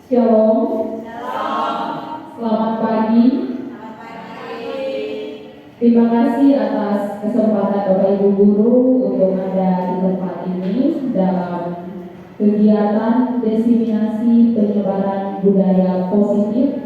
Shalom. Selamat pagi. Terima kasih atas kesempatan Bapak Ibu Guru untuk ada di tempat ini dalam kegiatan diseminasi penyebaran budaya positif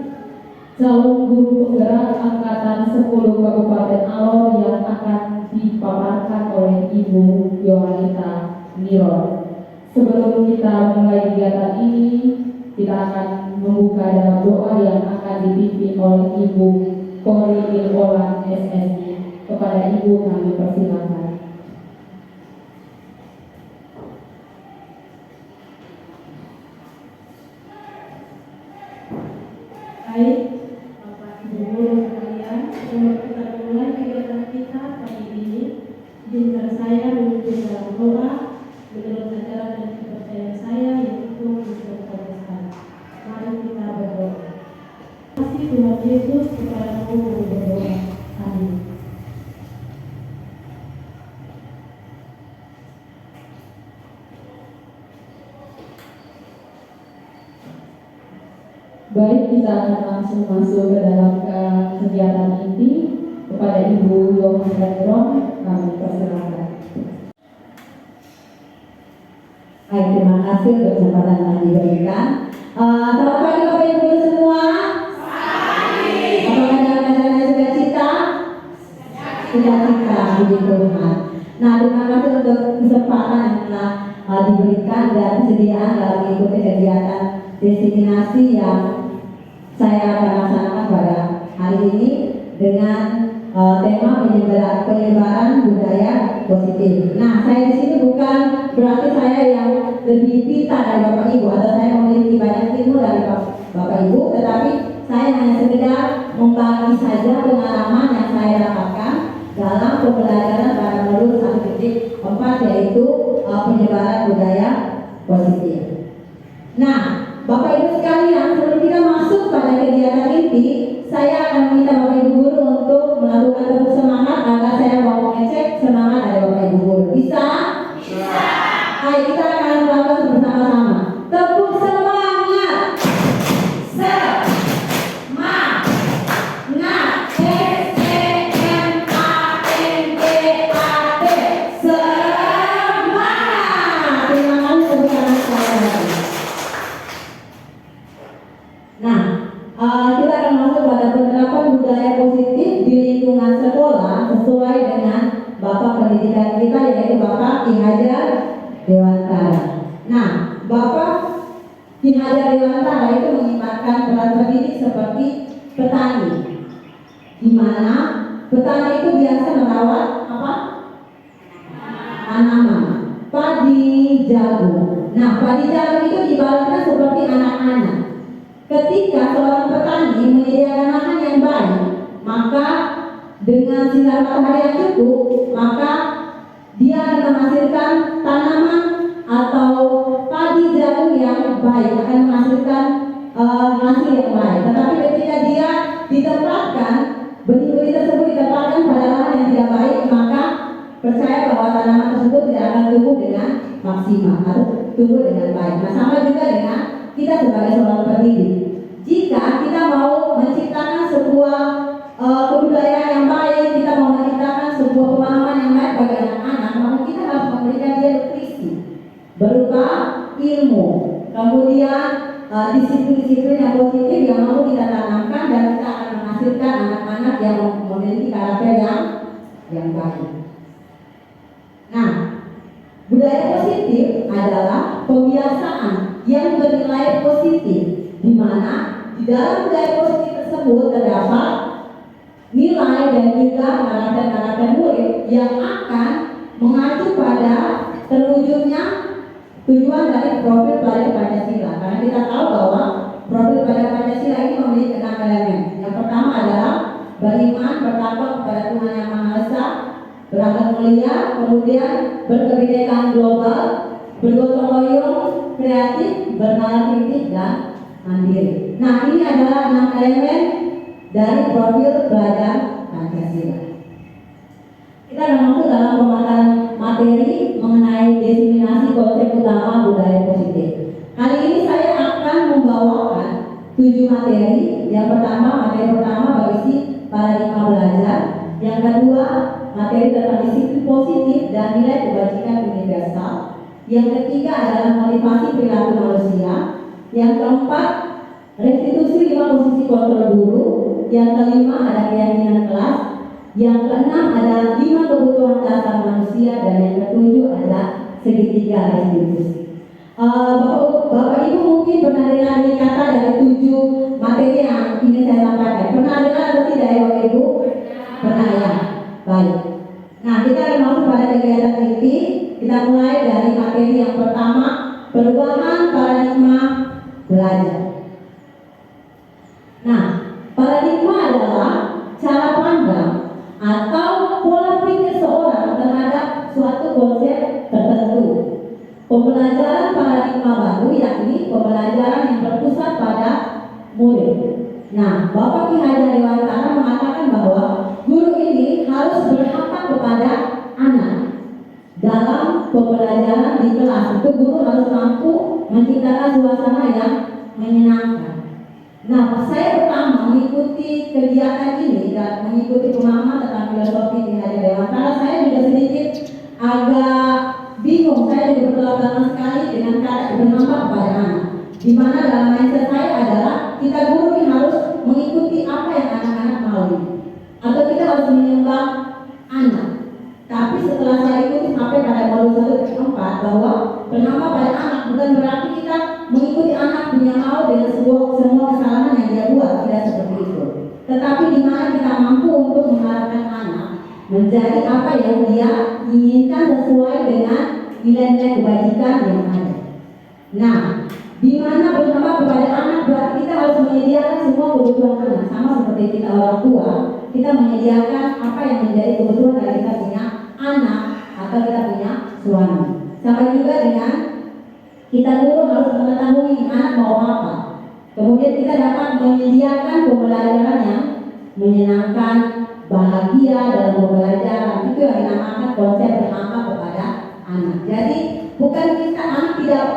calon guru penggerak angkatan 10 Kabupaten Alor yang akan dipaparkan oleh Ibu Yohanita Niron. Sebelum kita mulai kegiatan ini, kita akan membuka dalam doa yang akan dipimpin oleh Ibu Kori Ilmolan SSI. Kepada Ibu kami persilakan. Baik, Bapak Ibu Guru sekalian, sebelum kita mulai kegiatan kita pagi ini, izinkan saya memimpin dalam doa menurut ajaran dan kepercayaan saya yaitu Kristen Protestan. Mari kita berdoa. Terima kasih Tuhan Yesus kepada-Mu kami berdoa. Amin. Baik, kita akan langsung masuk ke dalam kegiatan inti. Kepada Ibu Yohanita Niron kami persilakan. Baik, terima kasih untuk kesempatan yang diberikan. Selamat pagi Bapak Ibu Guru semua. Apakah dalam keadaan sukacita? Sukacita, puji Tuhan. Nah, terima kasih untuk kesempatan yang telah diberikan dan kesediaan dalam mengikuti kegiatan diseminasi yang saya akan laksanakan pada hari ini dengan tema penyebaran budaya positif. Nah, saya di sini bukan berarti saya yang lebih pintar dari Bapak Ibu atau saya memiliki banyak ilmu dari Bapak Ibu, tetapi saya hanya sekedar membagi saja pengalaman yang saya dapatkan dalam pembelajaran pada modul 1.4 yaitu penyebaran budaya positif. Nah, Bapak Ibu sekalian, sebelum kita masuk pada kegiatan inti, saya akan meminta Bapak Ibu Guru untuk melakukan tepuk semangat agar saya mau mengecek semangat dari Bapak Ibu Guru. Bisa? Bisa. Ayo kita akan melakukan bersama-sama. Tepuk semangat. Semangat. S-E-M-A-N-G-A-T. Semangat. Terima kasih tepuk tangan sekali. Nah, kita akan masuk pada penerapan budaya positif di lingkungan sekolah sesuai dengan Bapak Pendidikan kita yaitu Bapak Ki Hajar Dewantara. Nah, Bapak Ki Hajar Dewantara itu mengibarkan peran pendidik seperti petani, di mana petani itu biasa merawat apa? Tanaman, padi jagung. Nah, padi jagung itu diibaratkan seperti anak-anak. Ketika seorang petani menyediakan lahan yang baik, maka dengan sinar matahari yang cukup, maka dia akan menghasilkan tanaman atau padi jagung yang baik, akan menghasilkan hasil yang baik. Tetapi ketika dia ditempatkan, benih-benih tersebut ditempatkan pada lahan yang tidak baik, maka percaya bahwa tanaman tersebut tidak akan tumbuh dengan maksimal atau tumbuh dengan baik. Nah, sama juga dengan kita sebagai seorang pendidik. Jika kita mau menciptakan sebuah kebudayaan yang baik, kita mau menciptakan sebuah pemahaman yang baik bagi anak-anak, maka kita harus memberikan dia nutrisi berupa ilmu, kemudian disiplin-disiplin yang positif yang mau kita tanamkan dan kita akan menghasilkan anak-anak yang memiliki karakter yang baik. Nah, budaya positif adalah pembiasaan yang bernilai positif, di mana di dalam budaya positif tersebut terdapat nilai dan juga karakter-karakter murid yang akan mengacu pada terwujudnya tujuan dari profil pelajar Pancasila. Karena kita tahu bahwa profil pelajar Pancasila ini memiliki 6 elemen. Yang pertama adalah beriman, bertakwa kepada Tuhan Yang Maha Esa, beragama mulia, kemudian berkebinekaan global, bergotong royong, kreatif, bernalar kritis, dan mandiri. Nah, ini adalah 6 elemen dari profil pelajar Pancasila. Kita akan masuk dalam pemaparan materi mengenai diseminasi konsep utama budaya positif. Kali ini saya akan membawakan 7 materi. Yang pertama, materi pertama berisi paradigma belajar. Yang kedua, materi tentang disiplin positif dan nilai kebajikan universal. Yang ketiga adalah motivasi perilaku manusia. Yang keempat, restitusi 5 posisi kontrol guru. Yang kelima ada keyakinan kelas. Yang keenam ada 5 kebutuhan dasar manusia. Dan yang ketujuh ada segitiga restitusi. Bapak Ibu mungkin pernah dengar ini kata dari 7 materi yang ingin saya sampaikan. Pernah dengar atau tidak ya Bapak Ibu? Pernah ya? Baik. Nah, kita akan masuk pada kegiatan inti. Kita mulai dari materi yang pertama, perubahan paradigma belajar. Nah, paradigma adalah cara pandang atau pola pikir seorang terhadap suatu konsep tertentu. Pembelajaran paradigma baru yakni pembelajaran yang berpusat pada murid. Nah, Bapak Ki Hajar Dewantara mengatakan bahwa guru ini harus berpihak kepada anak dalam pembelajaran di kelas. Itu guru harus mampu menciptakan suasana yang menyenangkan. Nah, saya pertama mengikuti kegiatan ini dan mengikuti pemahaman tentang filosofi Ki Hajar Dewantara, saya juga sedikit agak bingung. Saya juga bertolak sekali dengan kata bernampak kepada anak, di mana dalam mindset saya adalah kita guru ini harus mengikuti apa yang anak-anak mau, atau kita harus menyembah anak. Tapi setelah saya ikuti sampai pada modul 1 dan 4 bahwa bernama pada anak bukan berarti kita mengikuti anak punya mau dengan semua kesalahan yang dia buat, tidak seperti itu. Tetapi di mana kita mampu untuk mengharapkan anak menjadi apa yang dia inginkan sesuai dengan nilai-nilai kebajikan yang ada. Nah, di mana bernama kepada anak berarti kita harus menyediakan semua kebutuhan anak, sama seperti kita orang tua, kita menyediakan apa yang menjadi kebutuhan dari kita punya anak atau kita punya suami. Sampai juga dengan kita dulu harus mengetahui anak mau apa. Kemudian kita dapat menyediakan pembelajaran yang menyenangkan, bahagia dalam pembelajaran. Itu yang dinamakan konsep bernama kepada anak. Jadi bukan kita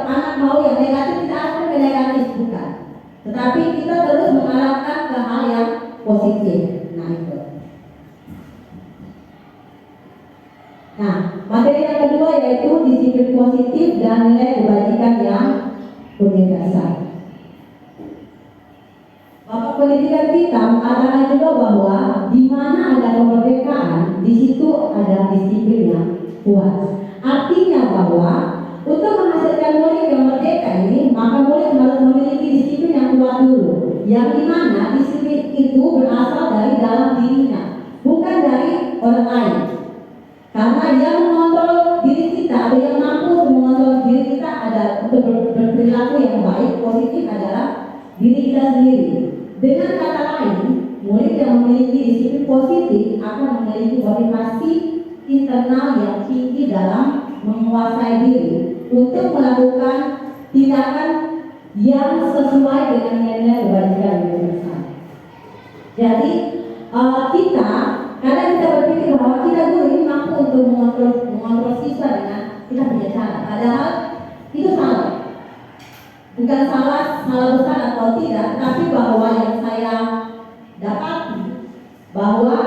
anak mau yang negatif, kita akan ke negatif, bukan. Tetapi kita terus mengarahkan ke hal yang positif. Nah itu. Nah, materi yang kedua yaitu disiplin positif dan nilai kebajikan yang universal. Bapak pendidikan kita mengatakan juga bahwa di mana ada kemerdekaan, di situ ada disiplin yang kuat. Artinya bahwa untuk menghasilkan murid yang merdeka ini, maka murid harus memiliki disiplin yang kuat dulu. Yang dimana disiplin itu berasal dari dalam dirinya, bukan dari orang lain. Karena yang mengontrol diri kita atau yang mampu mengontrol diri kita ada untuk berperilaku yang baik, positif adalah diri kita sendiri. Dengan kata lain, murid yang memiliki disiplin positif akan memiliki motivasi internal yang tinggi dalam menguasai diri untuk melakukan tindakan yang sesuai dengan nilai kebajikan universal. Jadi kita kadang kita berpikir bahwa kita guru ini mampu untuk mengontrol siswa dengan kita punya cara. Padahal itu salah. Bukan salah besar atau tidak, tapi bahwa yang saya dapati bahwa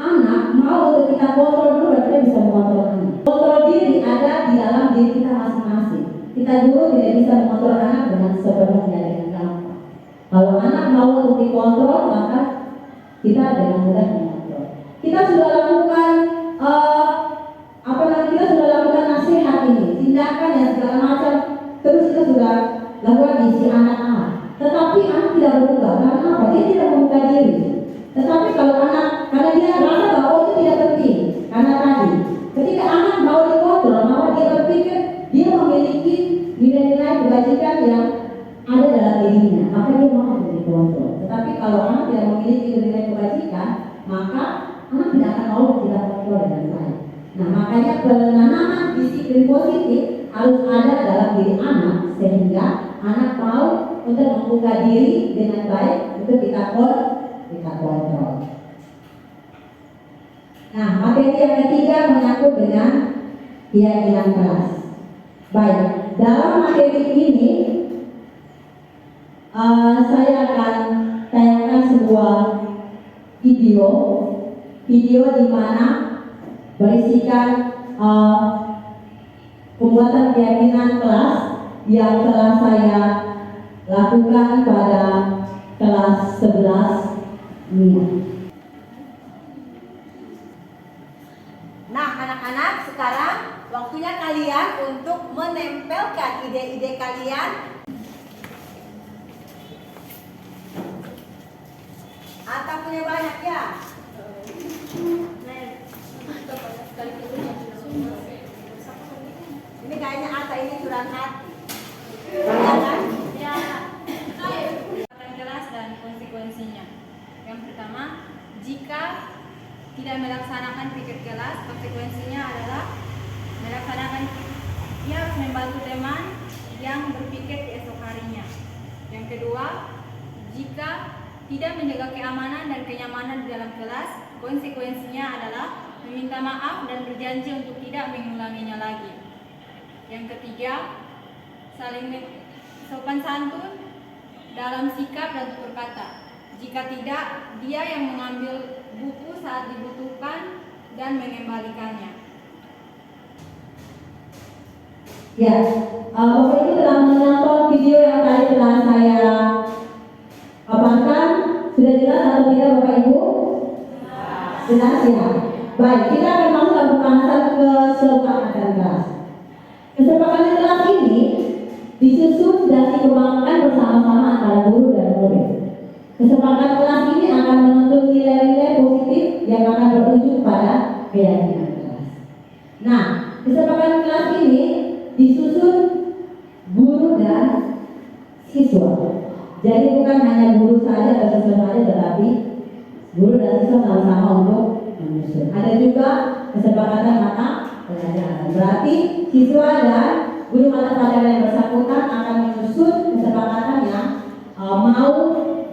anak mau untuk kita kontrol dulu dan kita bisa mengontrol anak. Kontrol diri ada di dalam diri kita masing-masing. Kita dulu tidak bisa mengontrol anak dengan sepenuhnya dengan gampang. Kalau anak mau untuk dikontrol, maka kita dengan mudah mengontrol. Kita sudah lakukan kita sudah lakukan nasihat ini, tindakan yang segala macam, terus kita sudah lakukan isi anak-anak. Tetapi anak tidak berubah. Karena apa? Dia tidak membuka diri. Tetapi kalau anak, karena dia rasa bahwa itu tidak penting, karena tadi ketika anak mau dikontrol, maka dia berpikir dia memiliki nilai-nilai kebajikan yang ada dalam dirinya, maka dia mau untuk dikontrol. Tetapi kalau anak tidak memiliki nilai kebajikan, maka anak tidak akan mau kita kontrol dengan baik. Nah, makanya penanaman disiplin positif harus ada dalam diri anak sehingga anak mau untuk membuka diri dengan baik untuk kita kontrol. Nah, materi yang ketiga menyangkut dengan keyakinan kelas. Baik, dalam materi ini saya akan video di mana berisikan pembuatan keyakinan kelas yang telah saya lakukan pada kelas 11 ini. Nah, anak-anak, sekarang waktunya kalian untuk menempelkan ide-ide kalian. Atta punya banyak ya? Ini kayaknya Atta ini curang hati. Ya kan? Ya, kelas dan konsekuensinya. Yang pertama, jika tidak melaksanakan pikir kelas, konsekuensinya adalah melaksanakan, ia harus membantu teman yang berpikir di esok harinya. Yang kedua, jika tidak menjaga keamanan dan kenyamanan di dalam kelas, konsekuensinya adalah meminta maaf dan berjanji untuk tidak mengulanginya lagi. Yang ketiga, saling sopan santun dalam sikap dan tutur kata. Jika tidak, dia yang mengambil buku saat dibutuhkan dan mengembalikannya. Ya, Bapak Ibu telah menonton video yang tadi telah saya paparkan. Sudah jelas atau tidak Bapak Ibu? Jelas ya. Baik, kita akan masuk ke pembahasan kesepakatan kelas. Kesepakatan kelas ini disusun dan dikembangkan bersama-sama antara guru dan murid. Kesepakatan kelas ini akan menuntut nilai-nilai positif yang akan berujung pada keyakinan kelas. Nah, kesepakatan kelas ini disusun guru dan siswa. Jadi bukan hanya guru saja atau siswa saja, tetapi guru dan siswa sama-sama untuk menyusun. Ada juga kesepakatan mata pelajaran. Berarti siswa dan guru mata pelajaran yang bersangkutan akan menyusun kesepakatan yang mau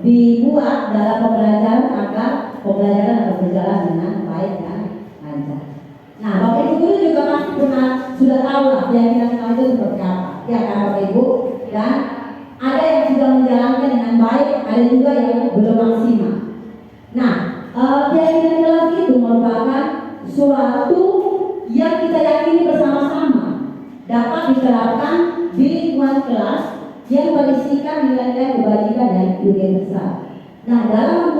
dibuat dalam pembelajaran agar pembelajaran dapat berjalan dengan baik dan lancar. Nah, Bapak Ibu guru juga pasti sudah tahu lah keyakinan kelas itu seperti apa, ya kan Bapak Ibu? Dan ada yang sudah menjalankan dengan baik, ada juga yang belum maksimal. Nah, keyakinan kelas itu merupakan suatu yang kita yakini bersama-sama dapat diterapkan di lingkungan kelas yang berisikan nilai-nilai kebajikan dan universal. Nah, dalam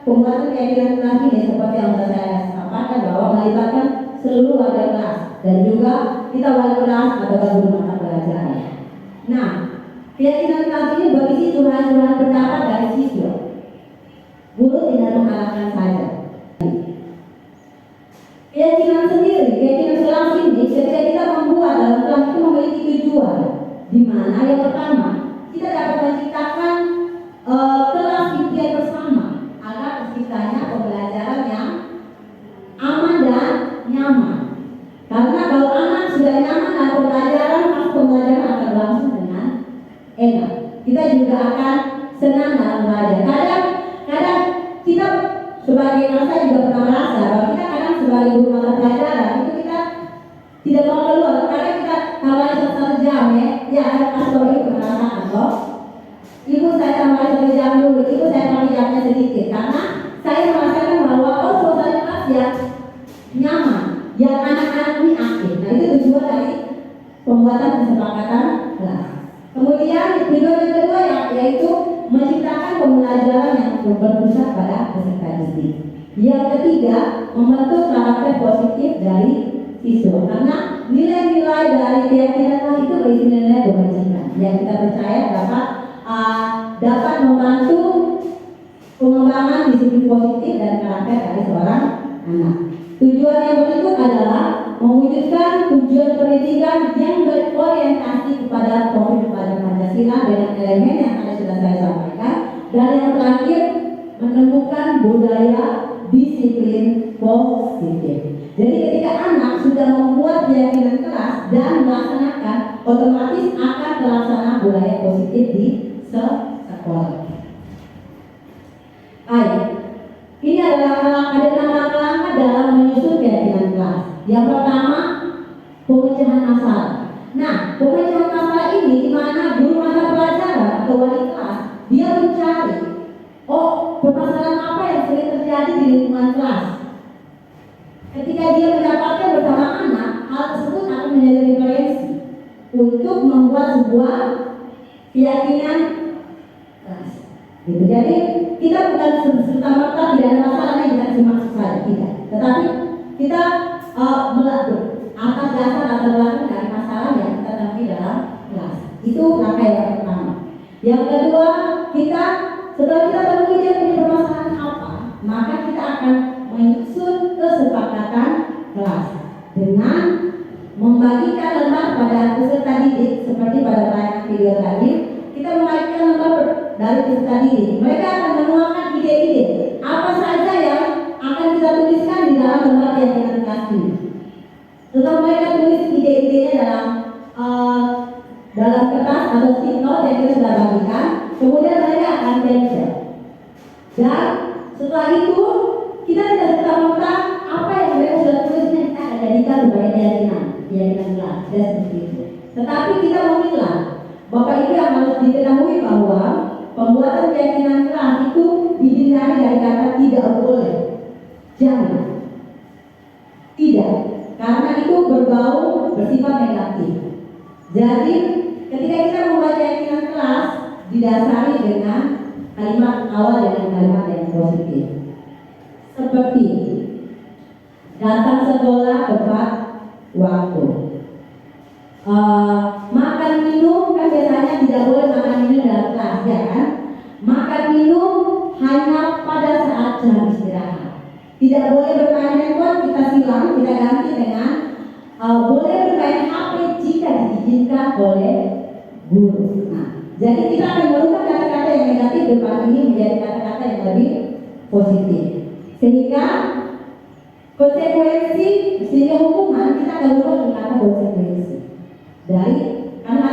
pembuatan keyakinan kelas ini seperti yang sudah saya sampaikan bahwa melibatkan seluruh warga kelas dan juga kita wali kelas atau guru mata pelajaran. Nah, keyakinan kelas ini berisi curahan-curahan pendapat dari siswa. Guru tidak mengarahkan saja. Keyakinan sendiri, keyakinan kelas ini ketika kita membuat dalam kelas itu memiliki tujuan, di mana yang pertama kita dapat menciptakan kelas impian bersama agar terciptanya pembelajaran yang aman dan nyaman. Karena kalau anak sudah nyaman dan pembelajaran akan berlangsung dengan enak. Kita juga akan senang dalam belajar. Kadang kita sebagai saya juga pernah merasa bahwa kita kadang sebagai guru mata pelajaran itu kita tidak mau keluar. Kadang kita tambahnya 1 jam ya ada pastor itu merasakan loh. Ibu saya tambahin 1 jam dulu, ibu saya pakai jamnya sedikit karena saya merasakan bahwa suasana kelas yang nyaman, yang anak-anak ini aktif. Nah itu tujuan dari pembuatan kesepakatan kelas. Kemudian tujuan yang kedua yaitu menciptakan pembelajaran yang berpusat pada peserta didik. Yang ketiga, membentuk karakter positif dari siswa. Karena nilai-nilai dari keyakinan itu berisi nilai kebajikan yang kita percaya dapat membantu pengembangan disiplin positif dan karakter dari seorang anak. Tujuan yang berikut adalah mewujudkan tujuan pendidikan yang berorientasi kepada Pancasila dengan elemen yang tadi sudah saya sampaikan, dan yang terakhir menemukan budaya disiplin positif. Jadi ketika anak sudah membuat keyakinan kelas dan melaksanakan, otomatis akan terlaksana budaya positif di sekolah. Baik, ini adalah ada langkah-langkah dalam menyusun keyakinan kelas. Yang pertama, pemecahan masalah. Nah, pemecahan masalah ini di mana guru mata pelajaran atau wali kelas dia mencari, permasalahan apa yang sering terjadi terjadi di lingkungan kelas. Ketika dia mendapatkan bersama anak, hal tersebut akan menjadi referensi untuk membuat sebuah keyakinan kelas. Gitu. Jadi kita bukan serta-merta tidak ada masalah yang kita simak saja, tidak. Tetapi kita atas dasar latar belakang dari masalah yang kita temui dalam kelas. Itu langkah yang pertama. Yang kedua, kita setelah kita temui dia punya permasalahan apa, maka kita akan menyusun kesepakatan kelas dengan membagikan lembar pada peserta didik seperti pada tayangan video tadi. Kita membagikan lembar dari peserta didik. Mereka akan menuangkan ide-ide apa saja yang akan kita tuliskan di dalam lembar keyakinan kelas ini. Setelah mereka tulis ide-idenya dalam kertas atau stick note yang kita sudah bagikan, kemudian mereka akan tempel. Dan setelah itu kita tidak serta-merta apa yang mereka sudah tulisnya kita akan jadikan sebagai keyakinan kelas dan seperti itu. Tetapi kita memilah, Bapak Ibu yang harus diketahui bahwa pembuatan keyakinan kelas itu dihindari dari kata tidak boleh, jangan, tidak, karena itu berbau bersifat negatif. Jadi ketika kita membaca keyakinan kelas didasari dengan kalimat awal dengan kalimat yang positif, seperti datang sekolah tepat waktu. Makan minum kan biasanya tidak boleh makan minum dalam kelas, ya kan? Makan minum hanya pada saat jam istirahat. Tidak boleh bermain handphone, kita silang, kita ganti dengan boleh bermain HP jika diizinkan oleh guru. Nah, jadi kita akan merubah kata-kata yang negatif depan ini menjadi kata-kata yang lebih positif. Sehingga konsekuensi, sehingga hukuman kita akan ubah dengan kata konsekuensi. Dari karena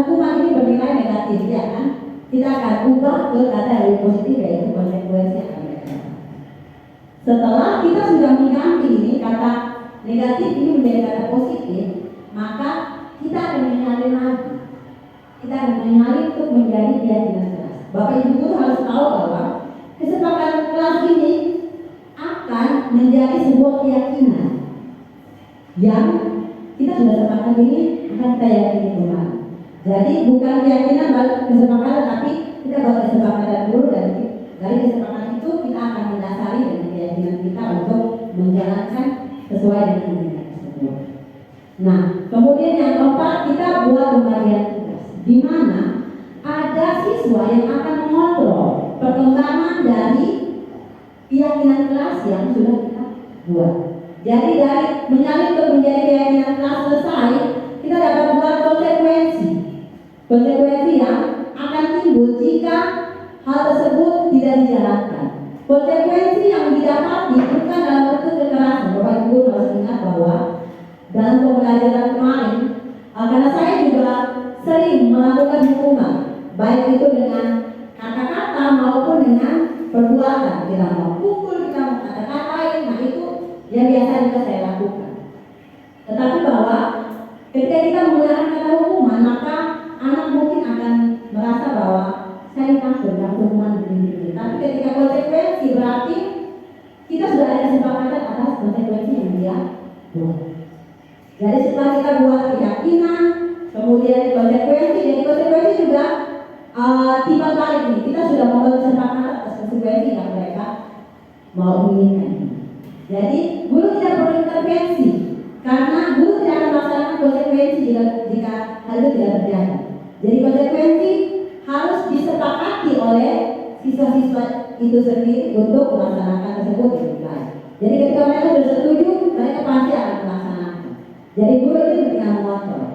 hukuman ini bernilai negatif, ya kan? Kita akan ubah ke kata yang lebih positif, yaitu konsekuensi yang akan mereka. Setelah kita sudah mengganti ini kata negatif ini menjadi kata positif, maka kita akan menyalin lagi. Kita akan menyalin untuk menjadi keyakinan kelas. Bapak Ibu guru harus tahu bahwa kesepakatan kelas ini akan menjadi sebuah keyakinan yang kita sudah sepakat ini akan kita yakini kembali. Jadi bukan keyakinan baru kesepakatan, tapi kita buat kesepakatan dulu dan dari kesepakatan itu kita akan mendasari dengan keyakinan kita untuk menjalankan sesuai dengan keyakinan tersebut. Nah, kemudian yang keempat kita buat pembagian tugas, di mana ada siswa yang akan mengontrol perkembangan dari keyakinan kelas yang sudah kita buat. Jadi dari menyalin untuk menjadi keyakinan kelas selesai, kita dapat buat konsekuensi yang akan timbul jika hal tersebut tidak dijalankan. Konsekuensi yang didapati bukan dalam bentuk kekerasan. Bapak Ibu harus ingat bahwa dalam pembelajaran kemarin, karena saya juga sering melakukan hukuman, baik itu dengan kata-kata maupun dengan perbuatan. Kita mau pukul, kita mau kata-katain, nah itu yang biasa juga saya lakukan. Tetapi bahwa ketika kita menggunakan kata hukuman, maka anak mungkin akan merasa bahwa saya takut dengan hukuman begini. Tapi ketika konsekuensi berarti kita sudah ada kesepakatan atas konsekuensi yang dia buat. Jadi setelah kita buat keyakinan, kemudian konsekuensi, jadi konsekuensi juga timbal balik nih. Kita sudah membuat kesepakatan atas konsekuensi yang mereka mau inginkan. Jadi guru tidak perlu intervensi karena guru tidak akan melaksanakan konsekuensi jika hal itu tidak terjadi. Jadi konsekuensi harus disepakati oleh siswa-siswa itu sendiri untuk melaksanakan tersebut dengan baik. Jadi ketika mereka sudah setuju, mereka pasti akan melaksanakan. Jadi guru itu tidak mengontrol.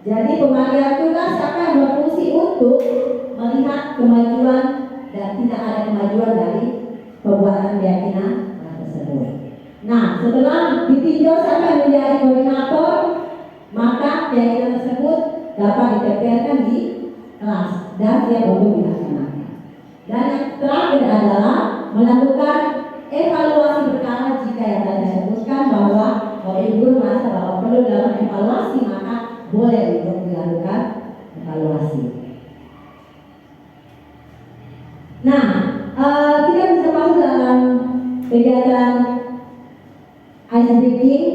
Jadi pembagian tugas siapa yang berfungsi untuk melihat kemajuan dan tidak ada kemajuan dari pembuatan keyakinan tersebut. Nah, setelah ditinjau siapa yang menjadi koordinator, maka keyakinan tersebut dapat ditempelkan di kelas dan siap untuk dilaksanakan. Dan yang terakhir adalah melakukan evaluasi berkala jika yang tadi saya sebutkan bahwa kalau ibu guru merasa bahwa perlu dalam evaluasi, maka boleh untuk dilakukan evaluasi. Nah, kita bisa masuk dalam kegiatan ice breaking.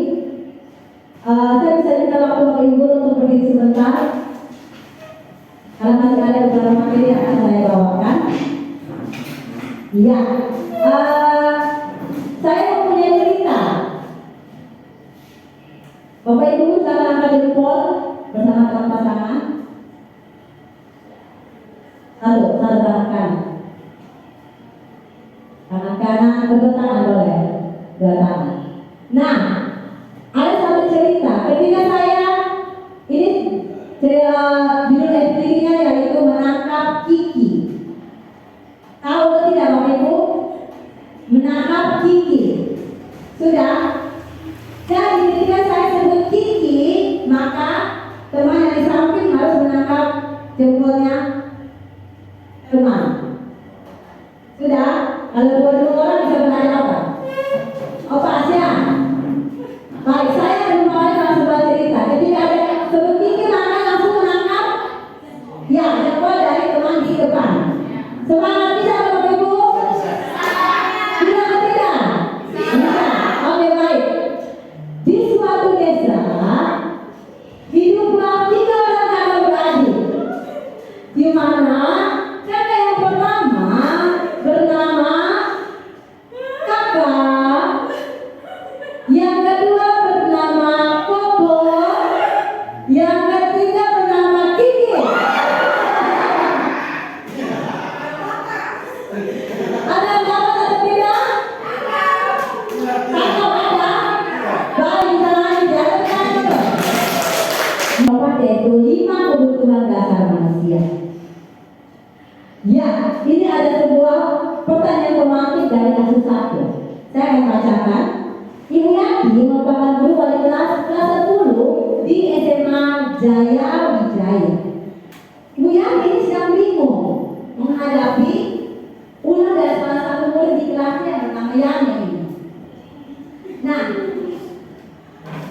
Saya bisa minta waktu Bapak Ibu untuk berdiri sebentar karena masih ada beberapa materi yang akan saya bawakan. Iya, saya mempunyai cerita. Bapak Ibu silakan angkat jempol bersama dengan pasangan. Satu tangan kanan. Tangan kanan, kedua tangan boleh. Dua tangan. Nah, ada satu cerita ketika saya ini judul SPG-nya yaitu menangkap Kiki. Tahu atau tidak Bapak Ibu? Menangkap Kiki. Sudah? Jadi ketika saya sebut Kiki, maka teman yang di samping harus menangkap jempolnya teman. Sudah? Kalau dua orang bisa bertanya apa? Oh Pak Asia. Baik, saya akan membawakan sebuah cerita. Ketika ada yang sebut Kiki, maka langsung menangkap ya jempol dari teman di depan. Semangat bisa Bapak Ibu? Bisa atau tidak? Bisa. Oke baik. Di suatu desa hiduplah 3 orang kakak beradik, di mana kakak yang pertama bernama Kakak, yang kedua bernama Koko, yang ketiga bernama Kiki. Ada yang dapat atau tidak? Kakak ada? Baik, jangan dijalankan dulu. Nomor yaitu 5 kebutuhan dasar manusia. Ya, ini ada sebuah pertanyaan pemantik dari kasus 1. Saya akan bacakan. Ibu Yati merupakan guru wali kelas 10 di SMA Jaya Wijaya. Ibu Yati ini sedang bingung menghadapi ulah dari salah satu murid di kelasnya yang bernama Yani ini. Nah,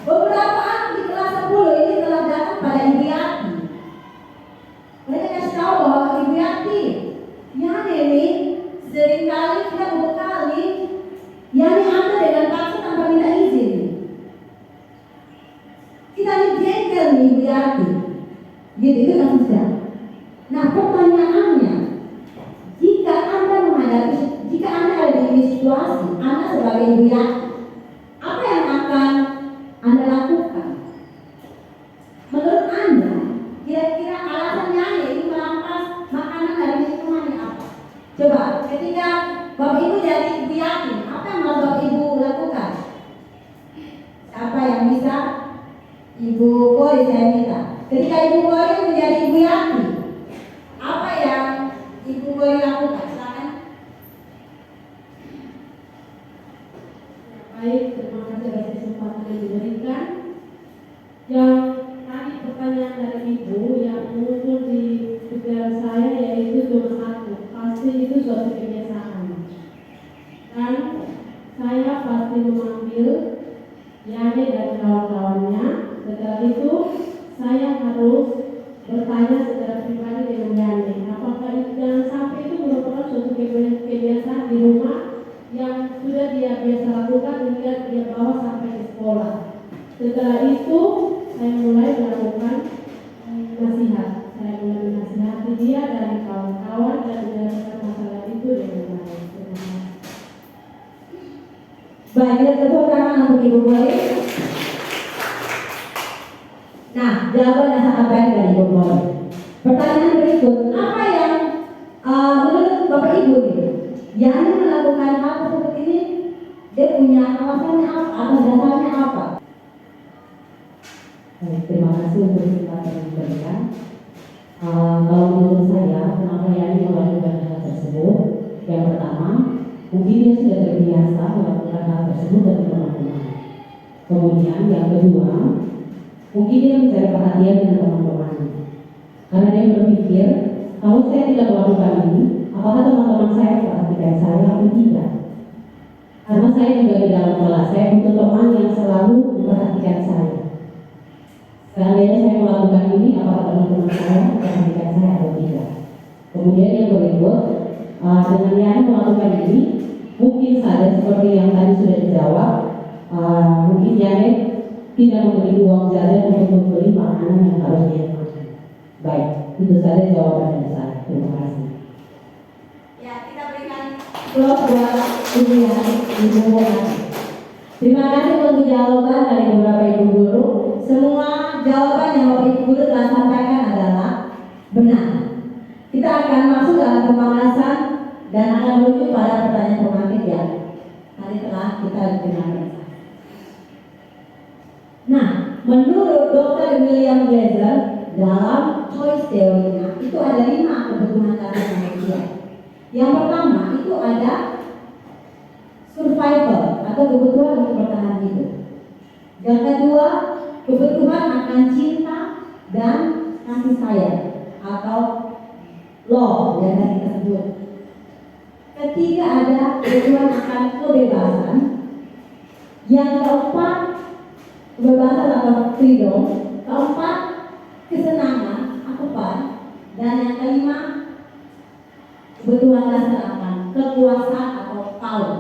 beberapa anak di kelas 10 ini telah datang pada Ibu Yati. Mereka kasih tahu bahwa Ibu Yati, Yani ini seringkali tidak berbekali, Yani anda dengan paksa tanpa minta izin. Kita ini jengkel nih Ibu Yati. Gitu itu kasusnya. Nah pertanyaannya, jika anda ada di situasi anda sebagai Ibu Yati, apa yang akan anda lakukan? Menurut anda, kira-kira alasan Yani ini merampas makanan dari lingkungannya apa? Coba, ketika Bapak Ibu jadi Ibu Yati, apa yang mau Bapak Ibu lakukan? Siapa yang bisa? Ibu Koi saya minta. Ketika Ibu Koi menjadi Ibu Yati, apa yang Ibu Koi lakukan? Silakan. Baik, terima kasih atas kesempatan yang diberikan. Yang tadi pertanyaan dari Ibu yang muncul di pikiran saya yaitu cuma 1, pasti itu suatu kebiasaan. Dan saya pasti memanggil Yani dan kawan-kawannya. Setelah itu saya harus bertanya secara pribadi dengan Yani, apakah jangan sampai itu merupakan suatu kebiasaan di rumah yang sudah dia biasa lakukan hingga dia bawa sampai ke sekolah. Setelah itu saya mulai melakukan nasihat. Saya mulai menasihati dia dari kawan-kawan dan menyelesaikan masalah itu dengan baik. Terima kasih. Baik, kita tepuk tangan untuk Ibu Koi. Nah, jawaban yang sangat baik dari Ibu Koi. Pertanyaan berikut, apa yang menurut Bapak Ibu ini, Yani melakukan hal seperti ini, dia punya alasannya apa, atau dasarnya apa? Baik, terima kasih untuk kesempatan yang diberikan. Kalau menurut saya, kenapa Yani melakukan hal tersebut? Yang pertama, mungkin dia sudah terbiasa melakukan hal tersebut dari teman-teman. Kemudian yang kedua, mungkin dia mencari perhatian dengan teman-temannya. Karena dia berpikir, kalau saya tidak melakukan ini, apakah teman-teman saya perhatikan saya atau tidak? Karena saya juga di dalam kelas, saya butuh teman yang selalu memperhatikan saya. Seandainya saya melakukan ini, apakah teman-teman saya memperhatikan saya atau tidak? Kemudian yang berikut, dengan Yani melakukan ini, mungkin saja seperti yang tadi sudah dijawab, mungkin Janet tidak memiliki uang jajan untuk membeli makanan yang harus dia makan. Baik, itu saja jawaban dari saya. Terima kasih. Ya, kita berikan Terus buat Ibu Yani, Ibu Yani. Terima kasih untuk jawaban dari beberapa ibu guru. Semua jawaban yang Bapak Ibu guru telah sampaikan adalah benar. Kita akan masuk dalam pembahasan dan akan menuju pada pertanyaan pemantik ya. Tadi telah kita dengarkan. Nah, menurut Dr. William Glaser dalam choice theory-nya itu ada 5 kebutuhan dasar manusia. Yang pertama itu ada survival atau kebutuhan untuk bertahan hidup. Yang kedua, kebutuhan akan cinta dan kasih sayang atau love yang tadi kita sebut. Ketiga ada kebutuhan akan kebebasan. Yang keempat kebebasan atau freedom. Keempat kesenangan atau fun. Dan yang kelima kebutuhan dasar akan kekuasaan atau power.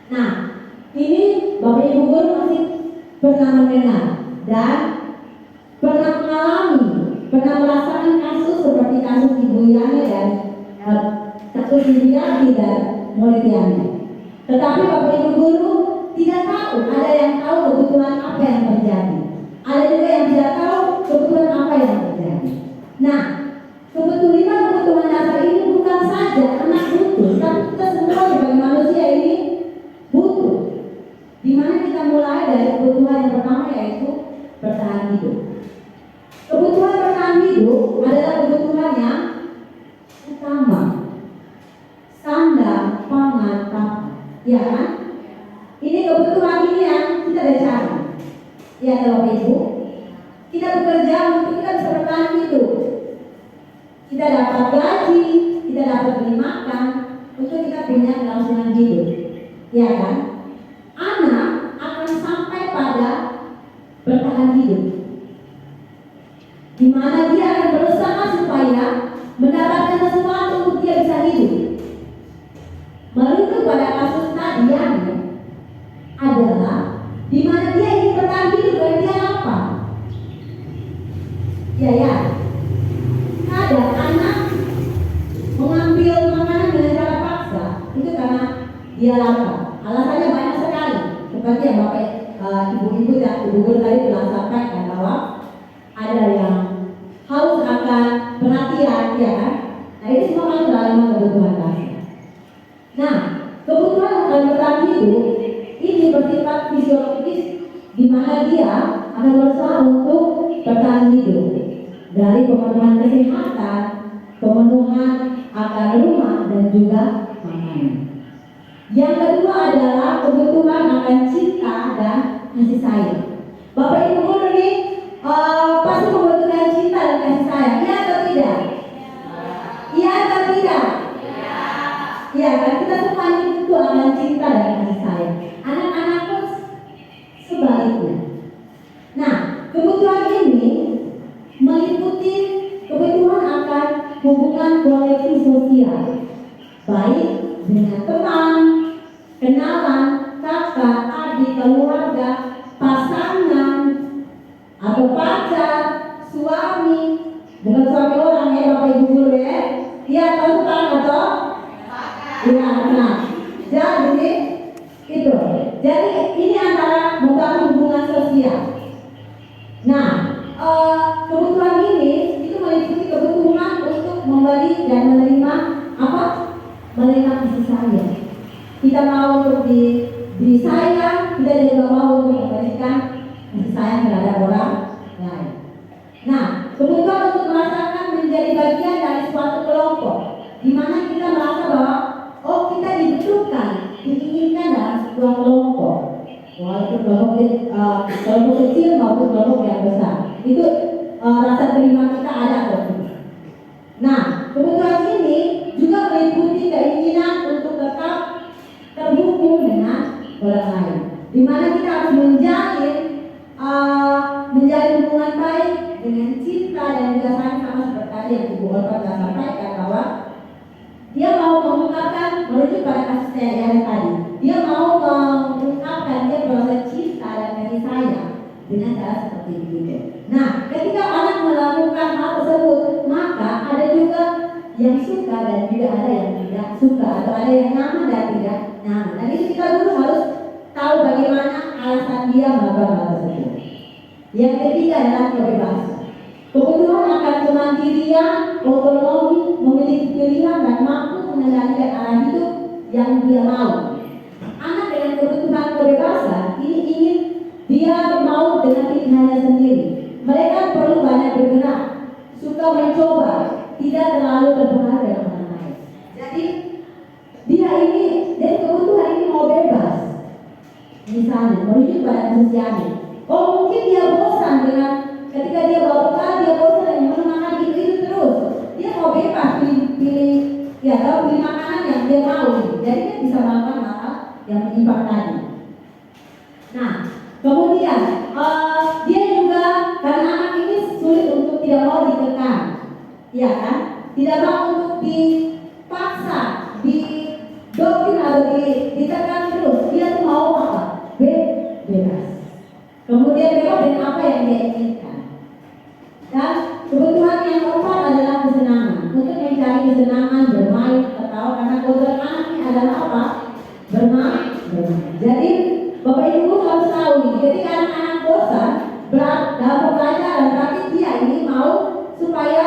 Nah, ini Bapak Ibu guru masih pernah mendengar dan pernah mengalami, pernah merasakan kasus seperti kasus Ibu Yani dan kasus Ibu Yani dan murid Yani. Tetapi Bapak Ibu guru tidak tahu, ada yang tahu kebutuhan apa yang terjadi, ada juga yang tidak tahu kebutuhan apa yang terjadi. Nah, kebutuhan dasar ini bukan saja anak butuh, tapi kita semua sebagai manusia ini butuh. Dimana kita mulai dari kebutuhan yang pertama yaitu bertahan hidup. Kebutuhan bertahan hidup adalah kebutuhan yang utama. Sandang, pangan, papan, ya kan? Ini kebutuhan ini yang kita ada cari. Ya Bapak Ibu, kita bekerja untuk kita bisa bertahan hidup. Kita dapat gaji, kita dapat beli makan, untuk kita punya kelangsungan hidup, ya kan? Anak akan sampai pada bertahan hidup, di mana dia akan berusaha supaya mendapatkan sesuatu untuk dia bisa hidup. Merujuk pada kasus tadi adalah di mana dia ingin bertahan hidup dan dia lapar. Ya. Ada anak mengambil makanan dengan cara paksa itu karena dia lapar. Alasannya banyak sekali. Seperti yang Bapak Ibu-ibu dan Ibu guru tadi telah sampaikan bahwa ada yang haus akan perhatian, ya kan? Nah itu semua masuk dalam kebutuhan dasar. Nah, kebutuhan akan bertahan hidup ini bersifat fisiologis, di mana dia akan berusaha untuk bertahan hidup dari pemenuhan kesehatan, pemenuhan akan rumah dan juga makanan. Yang kedua adalah kebutuhan akan cinta dan kasih sayang. Bapak Ibu guru ini pasti membutuhkan cinta dan kasih sayang, iya atau tidak? Iya atau tidak? Iya kan, kita semua ini butuh akan cinta dan kasih sayang. Anak-anak pun sebaliknya. Nah, kebutuhan ini meliputi kebutuhan akan hubungan koneksi sosial, baik dengan teman, kenalan, kakak, adik, keluarga, pasangan, atau pacar, suami, bukan suami orang ya Bapak Ibu guru ya, iya atau bukan atau? Iya, nah, jadi itu. Jadi ini antara membangun hubungan sosial. Nah, kebutuhan ini itu meliputi kebutuhan untuk memberi dan menerima apa? Menerima kasih sayang. Kita mau untuk diberi sayang, kita juga mau untuk memberikan kasih sayang terhadap orang lain. Nah, kebutuhan untuk merasakan menjadi bagian dari suatu kelompok, di mana kita merasa bahwa kita dibutuhkan, diinginkan dalam sebuah kelompok, walaupun kelompok kecil maupun kelompok yang besar. Itu rasa terima kita ada atau tidak. Nah, kebutuhan ini juga meliputi keinginan untuk tetap terhubung dengan orang lain, di mana kita harus menjalin hubungan baik dengan cinta dan juga sayang, sama seperti yang Ibu Olga sampaikan bahwa dia mau mengungkapkan merujuk pada kasus yang tadi. Dia mau mengungkapkan dia proses cinta dan kasih sayang dengan cara seperti itu. Nah, ketika anak melakukan hal tersebut, maka ada juga yang suka dan juga ada yang tidak suka, atau ada yang nyaman dan tidak nyaman. Dan itu kita dulu harus tahu bagaimana alasan dia melakukan hal tersebut. Yang ketiga adalah kebebasan. Kebutuhan akan kemandirian, otonomi, memiliki pilihan dan mampu mengendalikan arah hidup yang dia mau. Anak dengan kebutuhan kebebasan ini ingin dia mau dengan pilihannya sendiri. Mereka perlu banyak bergerak, suka mencoba, tidak terlalu terpengaruh dengan orang lain. Jadi dia ini dari kebutuhan ini mau bebas. Misalnya merujuk pada sosialnya. Oh mungkin dia bosan dengan ketika dia bawa bekal, dia bosan dengan makanan itu terus. Dia mau bebas pilih makanan yang dia mau. Jadi dia bisa melakukan hal yang menyimpang tadi. Nah, kemudian dia juga karena anak ini sulit untuk tidak mau dikekang, ya kan? Tidak mau untuk dipaksa, didoktrin atau ditekan terus. Dia tuh mau apa? Bebas. Kemudian bebas dengan apa yang dia inginkan. Dan kebutuhan yang keempat adalah kesenangan. Untuk mencari kesenangan bermain, tertawa, karena kodrat anak ini adalah apa? Bermain. Jadi Bapak Ibu harus tahu nih, ketika anak-anak bosan dalam pembelajaran, tapi dia ini mau supaya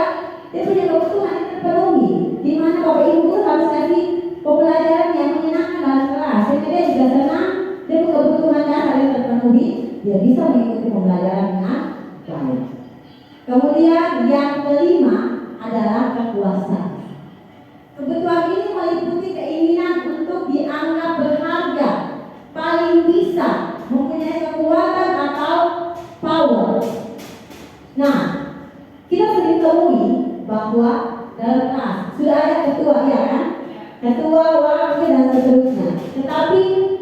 dia punya kebutuhan yang terpenuhi. Di mana Bapak Ibu harus kasih pembelajaran yang menyenangkan dalam kelas, sehingga dia juga senang, dia punya kebutuhan dasar yang terpenuhi, dia bisa mengikuti pembelajaran dengan baik. Kemudian yang kelima adalah kekuasaan. Kebutuhan ini meliputi keinginan untuk dianggap berharga, paling bisa, mempunyai kekuatan atau power. Nah, kita sering temui bahwa dalam kelas sudah ada ketua, ya kan? Ketua, wakil dan seterusnya. Tetapi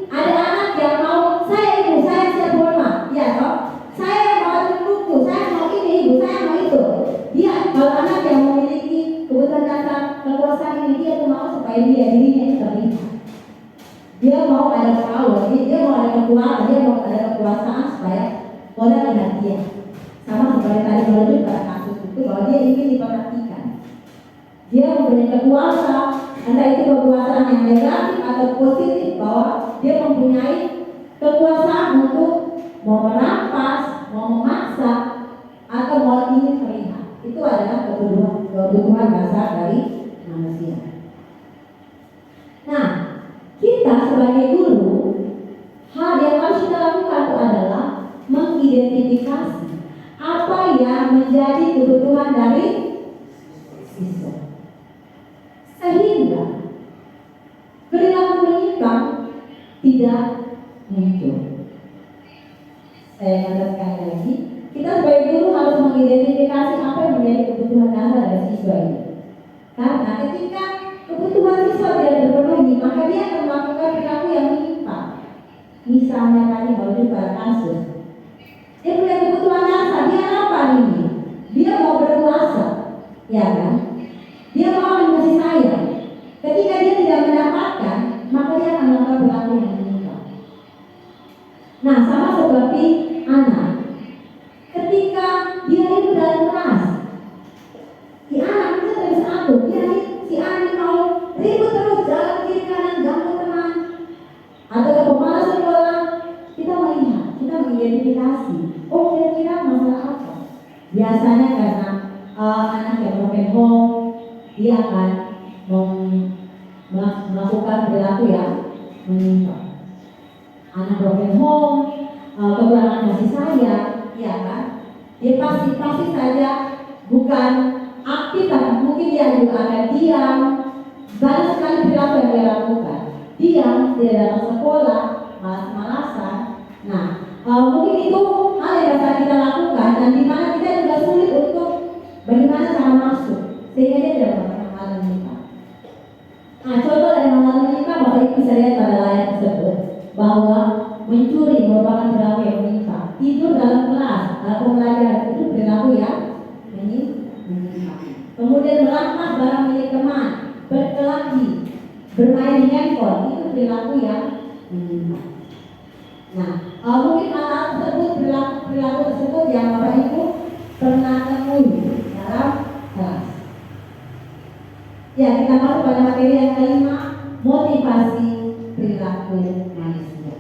ada anak yang mau, saya ibu, saya siap hormat, ya toh? Saya mau buku, saya mau ini ibu, saya mau itu. Dia kalau anak yang memiliki kebutuhan dasar kekuasaan ini, dia tuh mau supaya dirinya itu terlihat. Dia mau ada power, dia mau ada kekuatan, dia mau ada kekuasaan supaya orang lihat dia. Sama seperti tadi merujuk pada kasus itu bahwa dia ingin diperhatikan. Dia mempunyai kekuasaan, entah itu kekuasaan yang negatif atau positif, bahwa dia mempunyai kekuasaan untuk mau merampas, mau memaksa, atau mau ingin terlihat. Itu adalah kebutuhan dasar dari manusia. Nah, kita sebagai guru, hal yang harus kita lakukan itu adalah mengidentifikasi apa yang menjadi kebutuhan dari siswa, sehingga perilaku menyimpang tidak muncul. Saya katakan lagi, kita sebagai guru harus mengidentifikasi apa yang menjadi kebutuhan dasar dari siswa ini. Karena ketika kebutuhan siswa tidak terpenuhi, maka dia akan melakukan perilaku yang menyimpang. Misalnya tadi merujuk pada kasus, dia punya kebutuhan dasar, dia apa ini? Dia mau berkuasa, ya kan? Dia mau kasih sayang. Ketika dia tidak mendapatkan, maka dia akan melakukan perilaku yang menyimpang. Nah, sama seperti anak. Ketika dia itu dalam kelas, si anak itu terus atur, si anak mau ribut terus jalan kiri kanan, ganggu teman, atau pemalas sekolah, kita melihat, kita mengidentifikasi, oh kira-kira masalah apa? Biasanya karena anak yang broken home, dia akan melakukan perilaku yang menyimpang. Anak broken home, kekurangan kasih sayang, ya kan? Dia pasti saja bukan aktif, tapi mungkin dia juga akan diam. Banyak sekali perilaku yang dia lakukan. Diam, tidak datang sekolah, malas-malasan. Nah, mungkin itu hal yang bisa kita lakukan, dan di mana kita juga sulit untuk bagaimana cara masuk, sehingga dia tidak melakukan hal menyimpang. Nah, contoh dari hal menyimpang, Bapak Ibu bisa lihat pada layar tersebut bahwa mencuri merupakan perilaku yang menyimpang. Tidur dalam kelas, dalam pembelajaran itu perilaku yang menyimpang. Kemudian merampas barang milik teman, berkelahi, bermain di handphone itu perilaku yang nah, mungkin hal tersebut perilaku tersebut yang Bapak Ibu pernah temui dalam kelas. Ya, kita masuk pada materi yang kelima, motivasi perilaku manusia.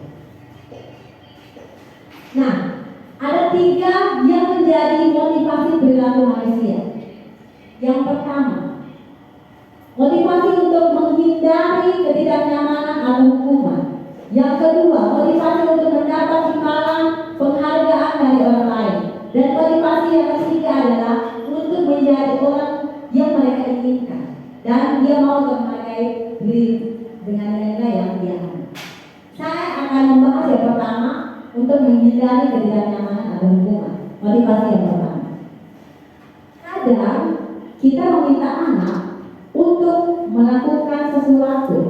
Nah, ada 3 yang menjadi motivasi perilaku manusia. Yang pertama, motivasi untuk menghindari ketidaknyamanan atau hukuman. Yang kedua, motivasi untuk mendapat imbalan penghargaan dari orang lain. Dan motivasi yang ketiga adalah untuk menjadi orang yang mereka inginkan. Dan dia mau memakai diri dengan nilai yang dia ada. Saya akan membahas yang pertama untuk menghindari ketidaknyamanan atau hukuman. Motivasi yang pertama. Kadang kita meminta anak untuk melakukan sesuatu,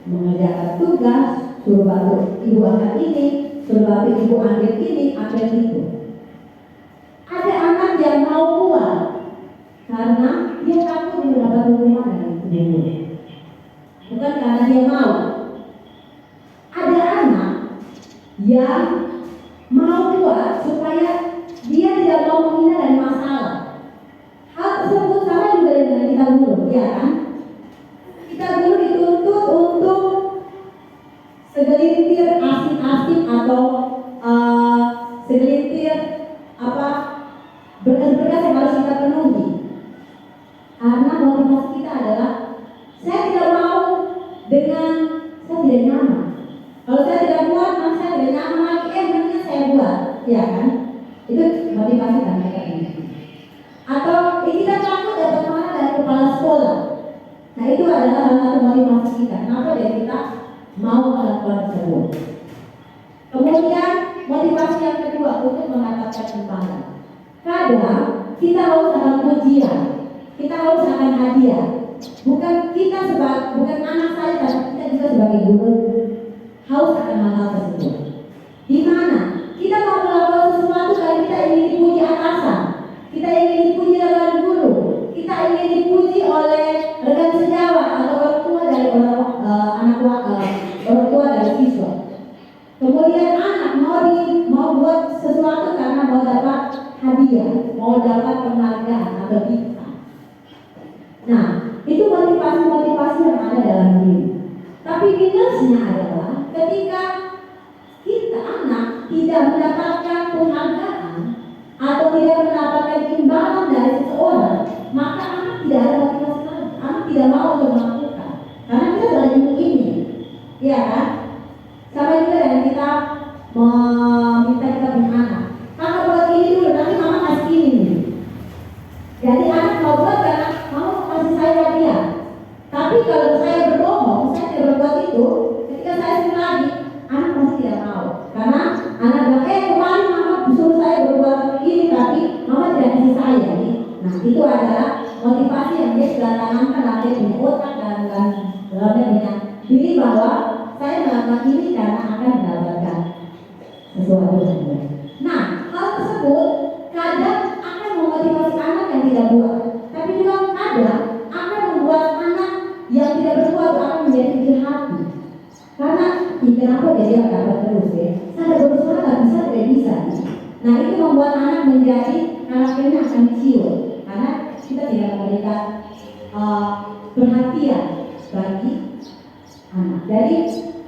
mengerjakan tugas, suruh bantu ibu angkat ini, suruh bantu ibu ambil ini, ambil itu. Ada anak yang mau keluar karena dia takut mendapat hukuman dari ibu, bukan karena dia mau. Ada anak yang mau keluar supaya dia tidak mau menghindar dari masalah. Hal tersebut sama juga dengan kita guru, ya kan? Kita guru dituntut untuk segelintir asik-asik atau segelintir berkas-berkas yang harus kita penuhi. Karena motivasi kita adalah saya tidak mau dengan saya tidak nyaman. Kalau saya tidak buat, maka saya tidak nyaman lagi. Mendingan saya buat, ya kan? Itu motivasi kan mereka ini. Atau kita takut dapat marah dari kepala sekolah. Nah itu adalah salah satu motivasi kita. Kenapa dari kita mau melakukan tersebut? Kemudian motivasi yang kedua untuk mendapatkan imbalan. Kadang kita haus akan pujian, kita haus akan hadiah. Bukan anak saya, tapi kita juga sebagai guru haus akan hal tersebut. Di mana kita mau melakukan sesuatu karena kita ingin dipuji atasan, kita ingin dipuji oleh guru, kita ingin dipuji oleh rekan sejawat atau orang tua dari orang tua dari siswa. Kemudian anak mau buat sesuatu karena mau dapat hadiah, mau dapat penghargaan atau bintang. Nah, itu motivasi yang ada dalam diri. Tapi minusnya adalah ketika kita anak tidak mendapatkan penghargaan atau tidak mendapatkan imbalan dari seseorang, maka anak tidak ada motivasi lagi. Anak tidak mau untuk melakukan, karena kita sudah ilmu ini, ya kan? Sama juga dengan kita meminta kita punya anak. Kakak buat ini dulu, nanti mama kasih ini. Jadi anak mau buat karena mama kasih saya hadiah. Tapi kalau saya berbohong, saya tidak berbuat itu, ketika saya suruh lagi, anak pasti tidak mau. Karena anak bilang, kemarin mama suruh saya berbuat ini, tapi mama tidak kasih saya. Nah itu adalah motivasi yang dia sudah tanamkan dalam dia punya otak dan dalam dia punya diri bahwa saya melakukan ini karena akan mendapatkan sesuatu. Nah hal tersebut kadang akan memotivasi anak yang tidak buat, tapi juga kadang akan membuat anak yang tidak berbuat akan menjadi kecil hati. Karena kenapa dia dapat terus ya? Saya berusaha tapi saya tidak bisa. Nah itu membuat anak menjadi karakternya akan ciut karena kita tidak memberikan perhatian bagi anak. Jadi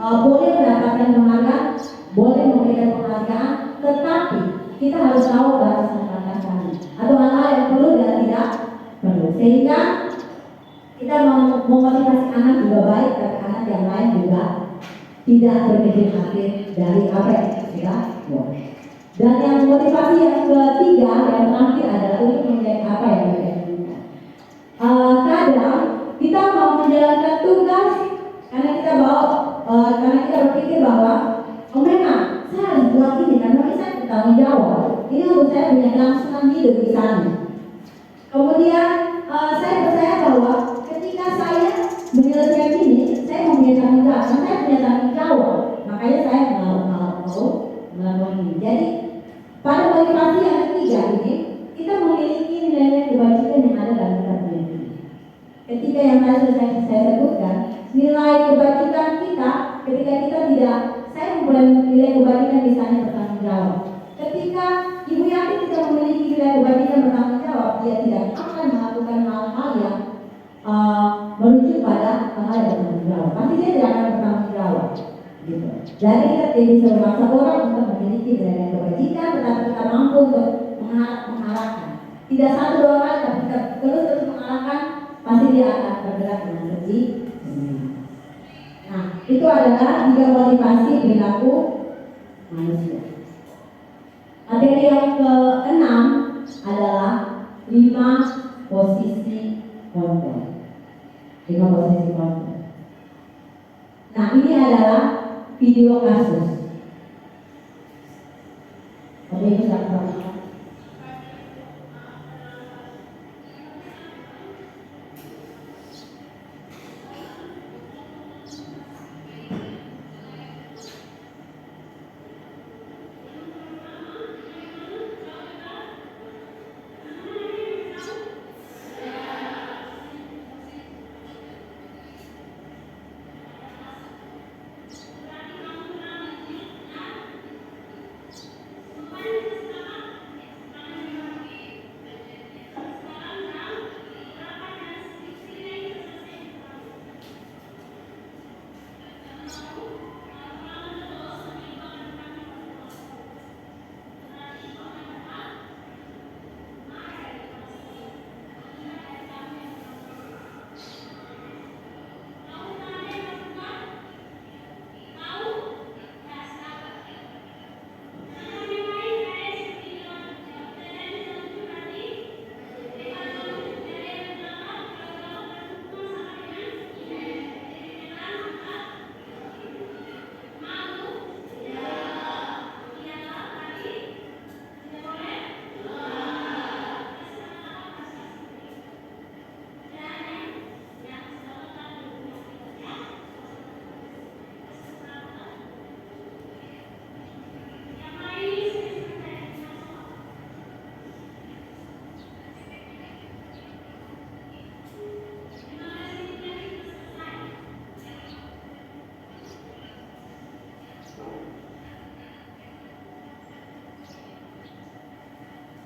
boleh mendapatkan penghargaan, boleh memberikan penghargaan, tetapi kita harus tahu batasan-batasan atau hal-hal yang perlu dan tidak perlu. Sehingga kita memotivasi anak juga baik, tapi anak yang lain juga tidak berkecil hati dari apa yang kita buat. Dan yang motivasi yang ketiga, yang terakhir adalah untuk menjadi apa yang kita inginkan. Kadang kita mau menjalankan tugas karena kita berpikir bahwa memang saya harus buat ini karena saya bertanggung jawab. Ini untuk saya punya kelangsungan hidup di sana. Kemudian saya percaya bahwa ketika saya menyelesaikan ini, saya mempunyai tanggung jawab. Karena saya punya tanggung jawab, makanya saya mau melakukan ini. Jadi pada motivasi yang ketiga ini, kita memiliki nilai kebajikan yang ada dalam kita sendiri. Ketika yang tadi saya sebutkan, nilai merujuk pada hal yang bertanggung jawab. Pasti dia tidak akan bertanggung jawab. Gitu. Jadi kita tidak bisa memaksa orang untuk memiliki nilai kebajikan, tetapi kita mampu untuk mengarahkan. Tidak satu dua kali, tapi kita terus mengarahkan, pasti dia akan bergerak dengan lebih. Nah, itu adalah 3 motivasi perilaku manusia. Materi yang ke-6 adalah 5 posisi kontrol. 5 posisi kontrol. Nah, ini adalah video kasus. Oke, itu siapa?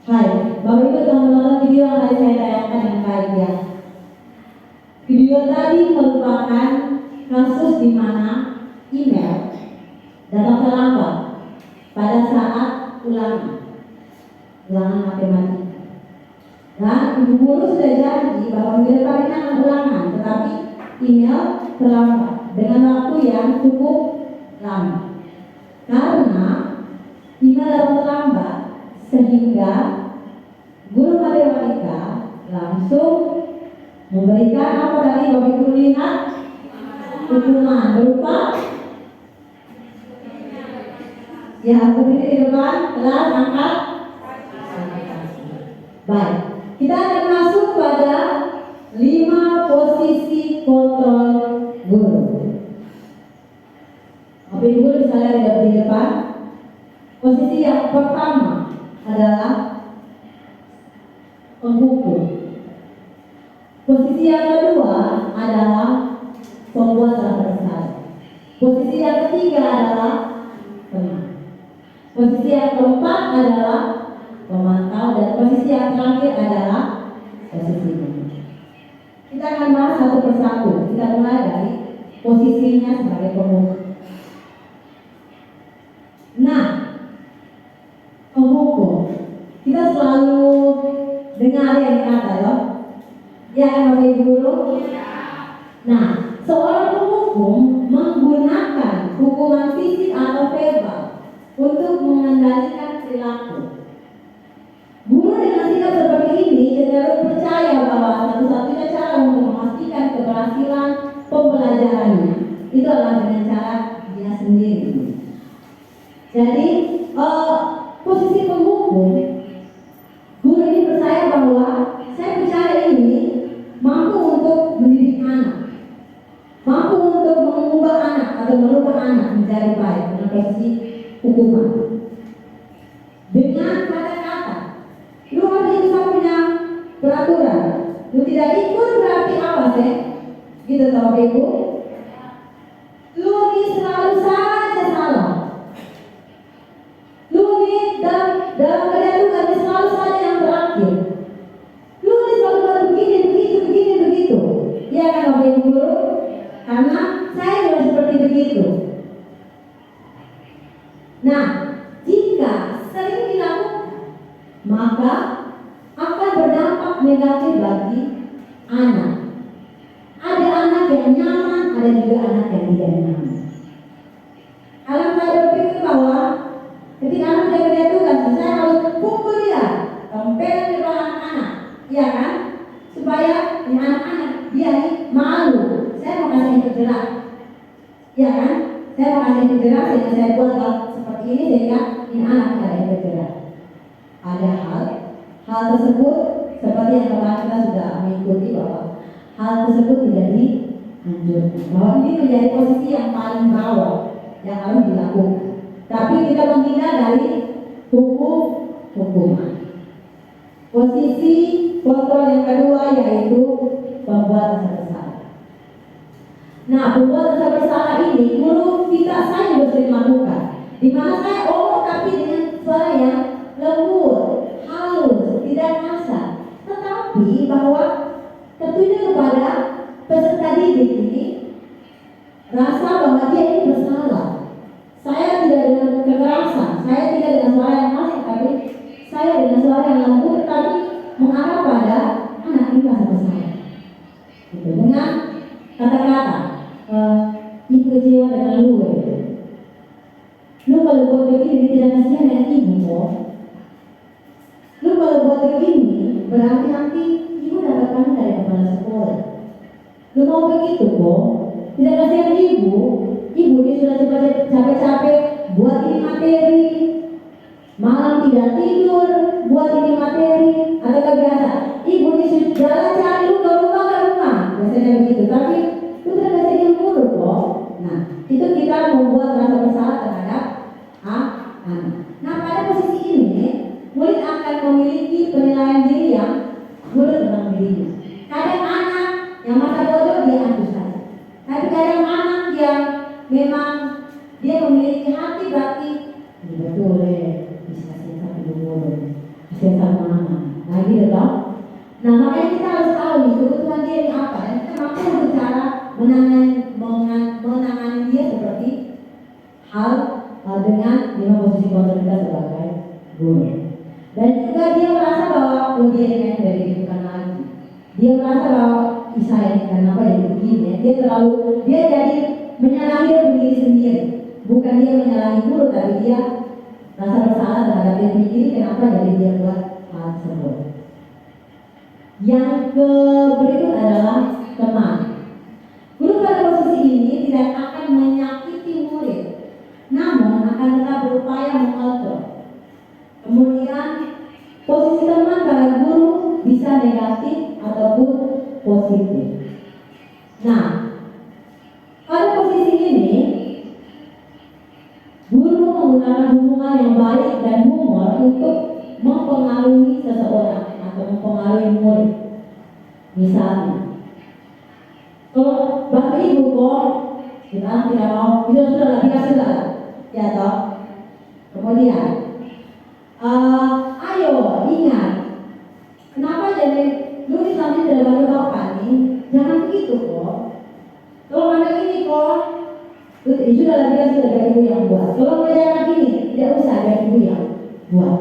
Hai, Bapak Ibu telah menonton video yang tadi saya tayangkan dengan baik ya. Video tadi merupakan kasus di mana email datang terlambat pada saat ulangan matematika. Dan ibu guru sudah janji bahwa minggu depan ini akan ulangan, tetapi email terlambat dengan waktu yang cukup lama. Karena email datang terlambat, sehingga guru matematika langsung memberikan apa tadi Bapak Ibu lihat, hukuman berupa ya hukum ini di depan kelas angkat. Baik, kita akan masuk pada 5 posisi kontrol guru. Bapak Ibu bisa lihat di depan. Posisi yang pertama adalah penghukum. Posisi yang kedua adalah pembuat bersalah. Posisi yang ketiga adalah penang. Posisi yang keempat adalah pemantau, dan posisi yang terakhir adalah posisi ini. Kita akan bahas satu persatu. Kita mulai dari posisinya sebagai penghukum. Nah, penghukum, kita selalu dengar yang kata loh, ya kan Bapak Ibu guru? Nah, seorang penghukum menggunakan hukuman fisik atau verbal untuk mengendalikan perilaku. Guru dengan sikap seperti ini cenderung percaya bahwa satu-satunya cara untuk memastikan keberhasilan pembelajarannya itu adalah dengan cara dia sendiri. Jadi posisi penghukum, guru ini percaya bahwa saya percaya ini mampu untuk mendidik anak, mampu untuk mengubah anak atau merubah anak menjadi baik dengan posisi hukuman. Dengan kata-kata, lu harus bisa punya peraturan, lu tidak ikut berarti apa sih? Gitu Bapak Ibu. Lu ini selalu saja salah. Lu ini dalam keadaan tugas selalu saja yang terakhir. Lu ini selalu begini begitu. Ya kan Bapak Ibu Guru? Karena saya juga seperti begitu. Nah, jika sering dilakukan, maka akan berdampak negatif bagi anak. Ada anak yang nyaman, ada juga anak yang tidak nyaman. Kalau saya berpikir bahwa ketika anak saya kerja tugas, saya harus pukul dia, tempelan di depan anak-anak, ya kan? Supaya anak-anak dia ini malu. Saya mau kasih efek jerak, ya kan? Saya mau kasih efek jerak sehingga saya buat hal seperti ini sehingga ini anak ada efek jerak. Ada hal tersebut seperti yang kemarin kita sudah mengikuti bahwa hal tersebut tidak dianjurkan. Bahwa ini menjadi posisi yang paling bawah yang harus dilakukan. Tapi kita menghindar dari hukuman. Posisi kontrol yang kedua yaitu pembuat rasa bersalah. Nah, pembuat rasa bersalah ini guru saya juga sering lakukan. Di mana saya tapi dengan suara yang lembut, halus, tidak kasar. Tetapi bahwa tentunya kepada peserta didik ini rasa bahwa dia ini bersalah. Saya tidak dengan kekerasan, saya tidak dengan suara yang kasar, tapi saya dengan suara yang lembut, tapi mengarah pada anak ini merasa bersalah. Gitu. Dengan kata-kata, ibu kecewa dengan lu. Lu kalau buat begini tidak kasihan dengan ibu kok. Lu kalau buat begini berarti nanti ibu dapatkan dari kepala sekolah. Lu mau begitu kok? Tidak kasihan ibu ini sudah capek-capek buat ini materi, malam tidak tidur buat ini materi, atau biasa ibu ini sudah cari lu ke rumah, biasanya begitu. Tapi lu tidak kasihan guru kok. Nah, itu kita membuat rasa bersalah terhadap anak. Nah, pada posisi ini murid akan memiliki penilaian diri yang buruk tentang dirinya. Kadang anak yang masa bodoh dia antus saja. Tapi kadang anak yang memang dia memiliki hati berarti ini betul bisa kasih satu dulu, kasih sama mama. Nah gitu toh. Nah makanya kita harus tahu nih kebutuhan dia ini apa dan kita mampu berbicara menangani dia seperti hal dengan lima posisi kontrol kita sebagai guru. Dan juga dia merasa bahwa dia ini dari bukan lagi. Dia merasa bahwa saya ini kenapa jadi begini. Dia jadi menyalahi diri sendiri. Bukan dia menyalahi guru, tapi dia rasa bersalah terhadap diri sendiri. Kenapa jadi dia buat hal tersebut. Yang berikut adalah teman. Guru pada posisi ini tidak akan menyakiti murid, namun akan tetap berupaya mengontrol. Kemudian posisi teman pada guru bisa negatif ataupun positif. Nah, pada posisi ini guru menggunakan hubungan yang baik dan humor untuk mempengaruhi seseorang atau mempengaruhi murid. Misalnya, kalau bapak ibu kok kita tidak mau, itu sudah kita sudah, ya toh. Kemudian, ayo ingat, kenapa jadi lu Islam tidak banyak bapak nih? Jangan begitu kok. Kalau ada ini kok, sudah ada ibu yang buat. Kalau ada gini, tidak usah ada ibu yang buat.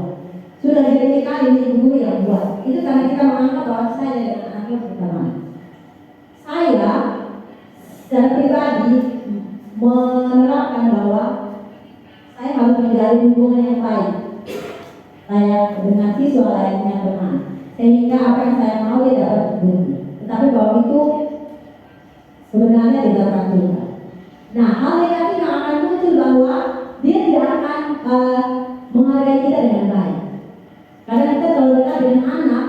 Sudah jadi kali ini ibu yang buat. Itu karena kita menganggap bahwa saya dan anak berteman. Saya secara pribadi menerapkan bahwa saya harus menjalin hubungan yang baik. Saya dengan siswa lainnya teman, sehingga apa yang saya mau dia dapat bukti. Tetapi bahwa itu sebenarnya tidak akan juga. Nah, hal negatif yang akan muncul bahwa dia tidak akan menghargai kita dengan baik. Karena kita terlalu dekat dengan anak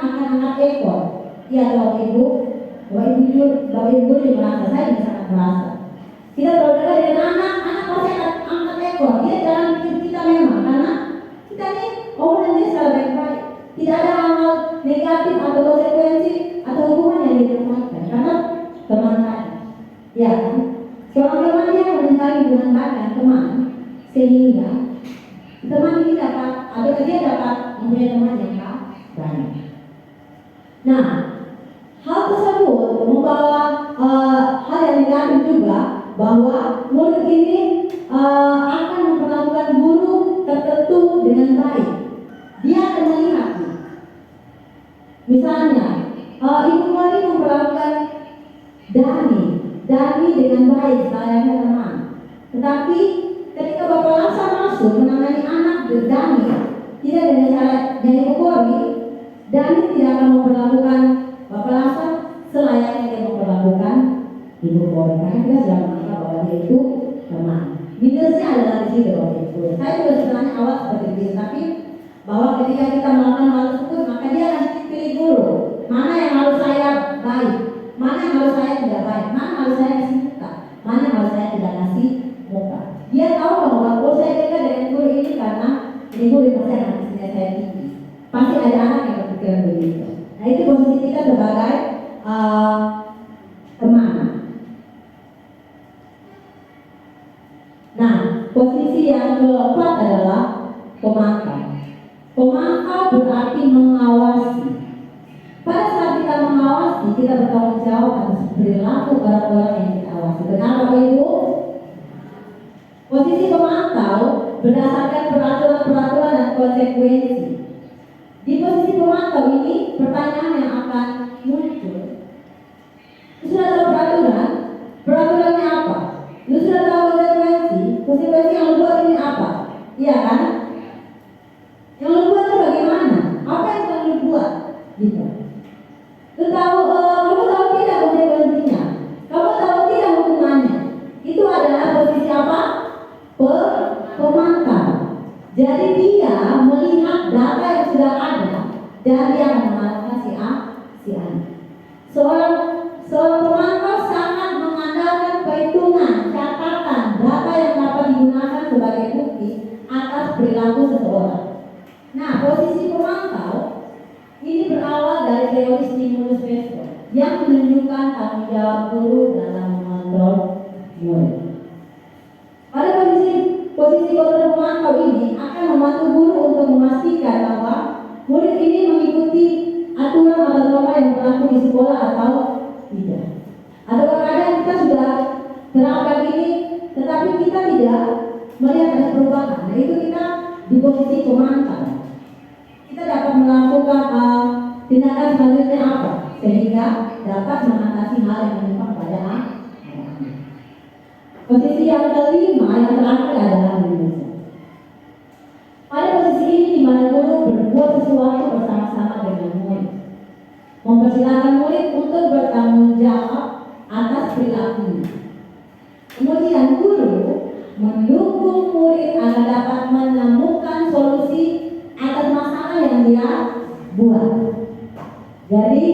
akan angkat ekor. Iya, bapak ibu juga merasa, saya juga sangat merasa. Kita terlalu dekat dengan anak pasti akan angkat ekor. Dia jangan bikin kita memang, karena kita ini dan dia secara baik-baik. Tidak ada hal negatif atau konsekuensi atau hubungan yang didapatkan karena teman tadi, ya kan? Seorang teman yang mencari hubungan baik dengan teman, sehingga teman ini dapat atau dia dapat mempunyai teman yang baik. Nah, hal tersebut membawa bahwa murid ini akan memperlakukan guru tertentu dengan baik. Dia akan melihat, misalnya Ibu Mari memperlakukan Dani dengan baik, sayangnya teman. Tetapi ketika Bapak Lasa masuk menangani anak Dani, tidak dengan cara Ibu Mari, Dani tidak akan memperlakukan Bapak Lasa selayaknya dia memperlakukan Ibu Mari, karena kita sudah menganggap bahwa dia itu teman. Minusnya adalah di situ waktu itu. Saya juga sebenarnya awal seperti itu, tapi bahwa ketika kita melakukan hal tersebut, maka dia akan pilih guru. Mana yang harus saya baik, mana yang harus saya tidak baik, mana harus saya kasih muka, mana yang harus saya tidak kasih muka. Dia tahu bahwa kalau saya dekat dengan guru ini karena ini guru pasti akan kasihnya saya tinggi. Pasti ada anak yang berpikiran begitu. Nah itu posisi kita sebagai teman. Nah posisi yang keempat adalah pemantau. Pemantau berarti mengawasi. Pada saat kita mengawasi, kita bertanggung jawab atas perilaku orang-orang yang kita awasi. Benar Bapak Ibu? Posisi pemantau berdasarkan peraturan-peraturan dan konsekuensi. Di posisi pemantau ini, pertanyaan yang akan muncul. Lu sudah tahu peraturan? Peraturannya apa? Lu sudah tahu konsekuensi? Konsekuensi yang lu buat ini apa? Iya kan? Yang lu buat itu bagaimana? Apa yang telah lu buat? Gitu. Kamu tahu tidak konsekuensinya? Kamu tahu tidak hukumannya? Itu adalah posisi apa? Pemantau. Jadi dia melihat data yang sudah ada dan dia akan mengatakan si A. Seorang pemantau sangat mengandalkan perhitungan, catatan, data yang dapat digunakan sebagai bukti atas perilaku seseorang. Nah, posisi pemantau ini berawal dari teori stimulus respon yang menunjukkan tanggung jawab guru dalam mengontrol murid. Pada posisi pemantau ini akan membantu guru untuk memastikan bahwa murid ini mengikuti aturan atau norma yang berlaku di sekolah atau tidak. Atau kadang kita sudah terapkan ini, tetapi kita tidak melihat ada perubahan. Nah itu kita di posisi pemantau. Kita dapat melakukan tindakan selanjutnya apa sehingga dapat mengatasi hal yang menimpa pada anak. Posisi yang kelima yang terakhir adalah Indonesia. Pada posisi ini di mana guru berbuat sesuatu bersama-sama dengan murid, mempersilahkan murid untuk bertanggung jawab atas perilakunya. Kemudian guru mendukung murid agar dapat menemukan solusi atas masalah yang dia buat. Jadi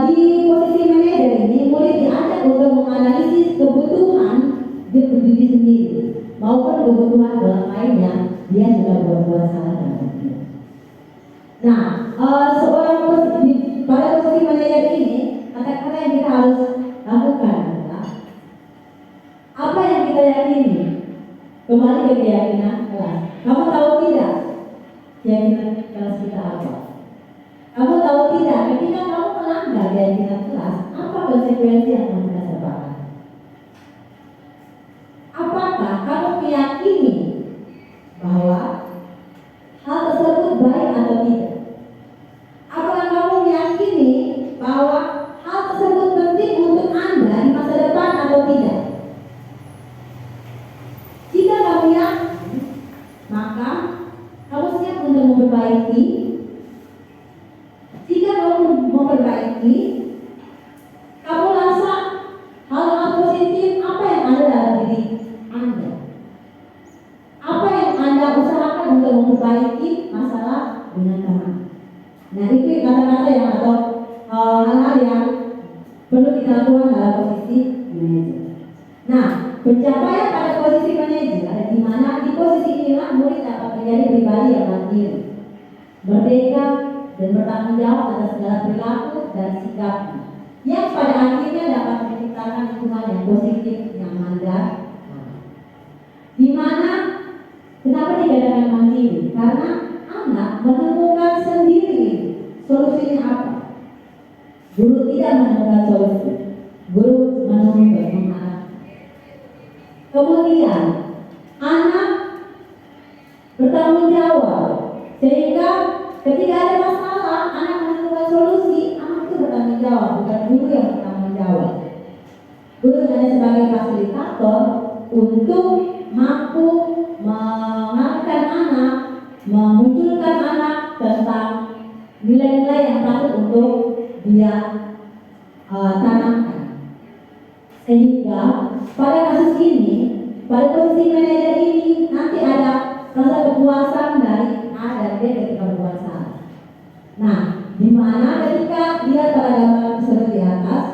di posisi manajer ini murid diajak untuk menganalisis kebutuhan diri sendiri maupun kebutuhan orang lain yang dia sudah berbuat salah dalam dia. Nah, pada posisi manajer ini kata-kata yang kita harus lakukan adalah apa yang kita yakini. Kembali ke keyakinan kelas. Kamu tahu tidak keyakinan kelas kita apa? Kamu tahu tidak ketika kamu melanggar keyakinan kelas, apa konsekuensi yang akan kita dapatkan? Apakah kamu meyakini bahwa hal tersebut baik atau tidak? Apakah kamu meyakini bahwa hal tersebut penting untuk Anda di masa depan atau tidak? Jika kamu yakin, maka kamu siap untuk memperbaiki. Jika kamu memperbaiki, kamu rasa hal-hal positif apa yang ada dalam diri Anda? Apa yang Anda usahakan untuk memperbaiki masalah dengan teman? Nah itu kata-kata yang atau hal-hal yang perlu kita lakukan dalam posisi manajer. Nah pencapaian pada posisi manajer di mana di posisi inilah murid dapat menjadi pribadi yang mandiri, merdeka dan bertanggung jawab atas segala perilaku dan sikapnya yang pada akhirnya dapat menciptakan lingkungan yang positif, nyaman dan di mana kenapa dikatakan mandiri? Karena anak menemukan sendiri solusinya apa. Guru tidak menemukan solusi, guru menemukan mengarah. Kemudian anak bertanggung jawab, sehingga ketika ada masalah anak menentukan solusi, anak itu bertanggung jawab, bukan guru yang bertanggung jawab. Guru hanya sebagai fasilitator untuk mampu mengarahkan anak, memunculkan anak tentang nilai-nilai yang patut untuk dia tanamkan. Sehingga pada kasus ini, pada posisi manajer ini nanti ada rasa kepuasan dari A dan B ketika berbuat salah. Nah, di mana ketika dia pada gambar tersebut di atas,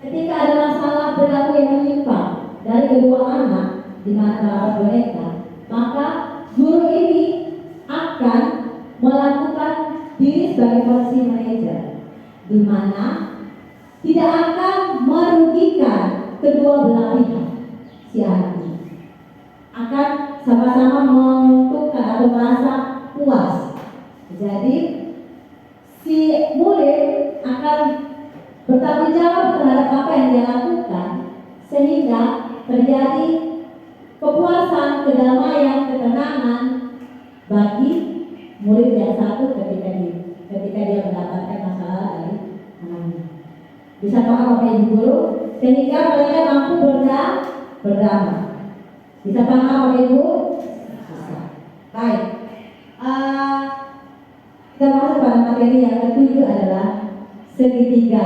ketika ada masalah perilaku yang menyimpang dari kedua anak, di mana terdapat boneka, maka guru ini akan melakukan diri sebagai posisi manajer, di mana tidak akan merugikan kedua belah pihak. Si anak ini akan sama-sama menguntungkan atau merasa puas. Jadi si murid akan bertanggung jawab terhadap apa yang dia lakukan, sehingga terjadi kepuasan, kedamaian, ketenangan bagi murid yang satu ketika dia mendapatkan masalah dari anaknya. Bisa paham Bapak Ibu guru, sehingga mereka mampu berdamai. Bisa paham Bapak Ibu? Bisa. Baik. Kita masuk pada materi yang ketujuh adalah segitiga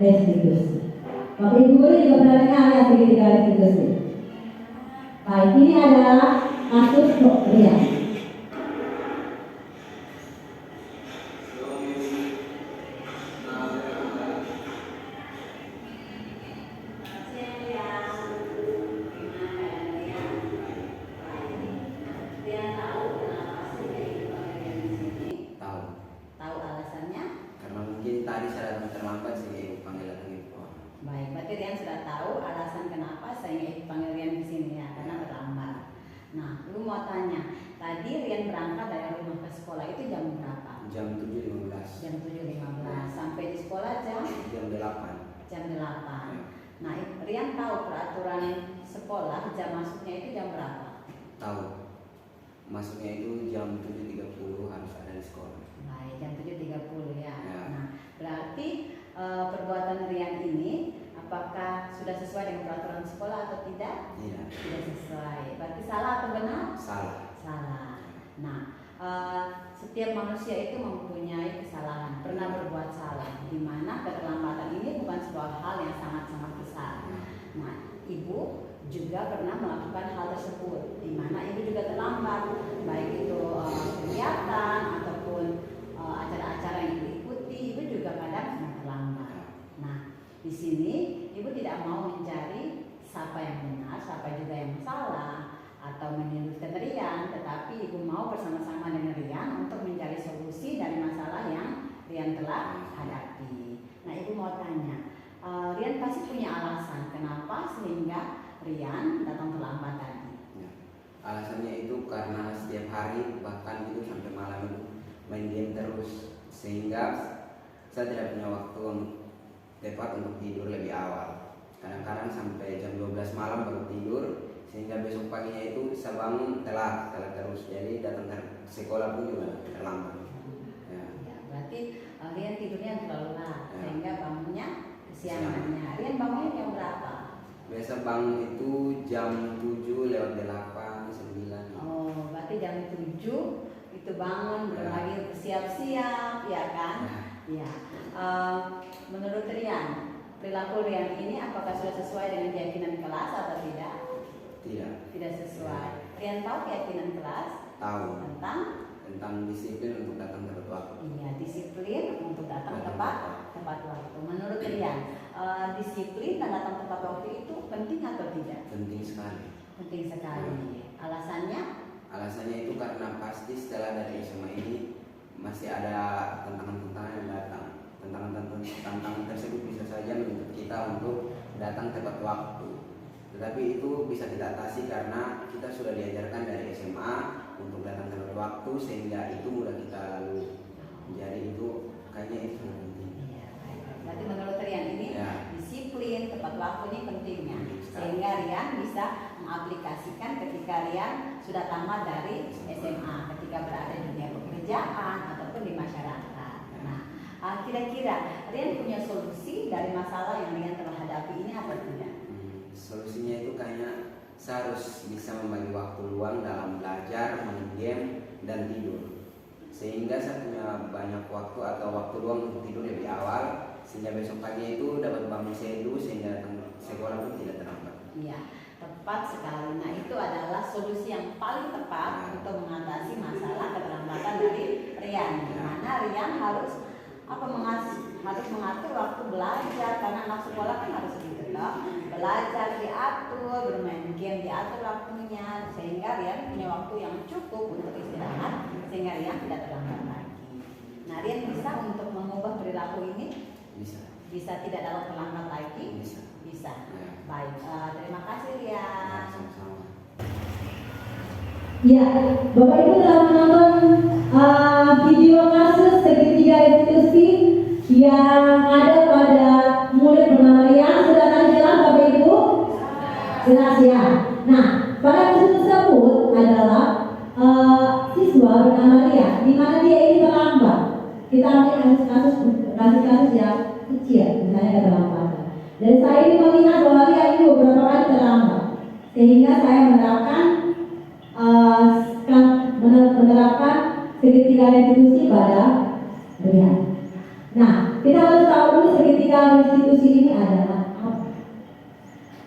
restitusi. Bapak Ibu guru juga pernah dengar ya segitiga restitusi. Baik, ini adalah kasus Rian. Tadi saya datang terlambat sehingga ibu panggil datang ibu. Baik, berarti Rian sudah tahu alasan kenapa saya ibu panggil Rian di sini ya, karena terlambat. Nah, lu mau tanya, tadi Rian berangkat dari rumah ke sekolah itu jam berapa? Jam 7.15. Jam 7.15. Sampai di sekolah jam 8. Jam 8. Nah, Rian tahu peraturan sekolah jam masuknya itu jam berapa? Tahu. Masuknya itu jam 7.30 harus ada di sekolah. Baik, jam 7.30 ya. Ya. Nah, berarti perbuatan Rian ini apakah sudah sesuai dengan peraturan sekolah atau tidak? Tidak. Tidak sesuai. Berarti salah atau benar? Salah. Salah. Nah, setiap manusia itu mempunyai kesalahan, pernah berbuat salah, di mana keterlambatan ini bukan sebuah hal yang sangat-sangat besar. Nah, ibu juga pernah melakukan hal tersebut, di mana ibu juga terlambat, baik itu kegiatan ataupun acara-acara yang diikuti, ibu juga kadang terlambat. Nah, di sini ibu tidak mau mencari siapa yang benar, siapa juga yang salah, atau menyudutkan Rian, tetapi ibu mau bersama-sama dengan Rian untuk mencari solusi dari masalah yang Rian telah hadapi. Nah, ibu mau tanya, Rian pasti punya alasan kenapa sehingga Rian datang terlambat tadi. Ya. Alasannya itu karena setiap hari bahkan itu sampai malam itu main game terus, sehingga saya tidak punya waktu tepat untuk tidur lebih awal. Kadang-kadang sampai jam 12 malam baru tidur, sehingga besok paginya itu saya bangun telat terus, jadi datang ke sekolah pun juga terlambat. Ya. Ya, berarti Rian tidurnya terlalu lama, Ya. sehingga bangunnya kesiangannya. Rian bangunnya jam berapa? Biasa bangun itu jam 7:08, 9. Oh, berarti jam 7 itu bangun, belum Ya. lagi bersiap-siap, ya kan? Ya. Menurut Rian, perilaku Rian ini apakah sudah sesuai dengan keyakinan kelas atau tidak? Tidak. Tidak sesuai. Rian tahu keyakinan kelas Tahu tentang disiplin untuk datang tepat waktu. iya, disiplin untuk datang tepat waktu. Menurut Rian, disiplin dan datang tepat waktu itu penting atau tidak? Penting sekali. Penting sekali. Alasannya? Alasannya itu karena pasti setelah dari SMA ini masih ada tantangan-tantangan yang datang. Tantangan tersebut bisa saja menuntut kita untuk datang tepat waktu. Tetapi itu bisa kita atasi karena kita sudah diajarkan dari SMA untuk datang tepat waktu, sehingga itu mudah kita lalui. Jadi itu kayaknya itu sangat penting. Iya, baik. Berarti menurut Rian ini Ya. disiplin tepat waktu ini pentingnya. sehingga Rian bisa mengaplikasikan ketika Rian sudah tamat dari SMA, ketika berada di dunia pekerjaan ataupun di masyarakat. Nah, kira-kira Rian punya solusi dari masalah yang Rian telah hadapi ini apa tidak? Solusinya itu kayaknya saya harus bisa membagi waktu luang dalam belajar, main game, dan tidur. Sehingga saya punya banyak waktu atau waktu luang untuk tidur lebih awal, sehingga besok pagi itu dapat bangun sedu sehingga datang sekolah pun tidak terlambat. Iya, tepat sekali. Nah, itu adalah solusi yang paling tepat untuk mengatasi masalah keterlambatan dari Rian. Di mana Rian harus harus mengatur waktu belajar, karena anak sekolah kan harus gitu loh. Belajar diatur, bermain game diatur waktunya, sehingga Rian punya waktu yang cukup untuk istirahat, sehingga Rian tidak terlambat lagi. Nah, Rian bisa untuk mengubah perilaku ini? Bisa tidak dapat terlambat lagi? Bisa. Ya. Baik, terima kasih Rian. Sama-sama. Ya, Bapak Ibu telah menonton video kasus segitiga institusi yang ada pada murid bernama Rian. Sudah tadi jelas Bapak Ibu? Jelas ya. Nah, pada kasus tersebut adalah siswa bernama Rian, di mana dia ini terlambat. Kita ambil kasus-kasus yang kecil, misalnya keterlambatan. Dan saya ini melihat bahwa Rian ini beberapa kali terlambat, sehingga saya menerapkan segitiga restitusi pada Rian. Nah, kita harus tahu dulu segitiga restitusi ini adalah apa.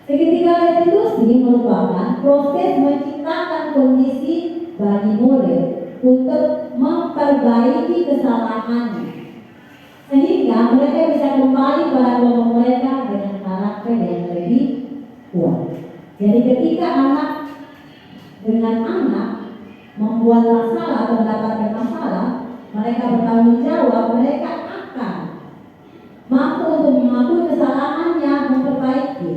Segitiga restitusi merupakan proses menciptakan kondisi bagi murid untuk memperbaiki kesalahannya, sehingga mereka bisa kembali pada kelompok mereka dengan karakter yang lebih kuat. Jadi ketika anak membuat masalah atau mendapatkan masalah, mereka bertanggung jawab, mereka akan mampu untuk mengakui kesalahannya, memperbaiki.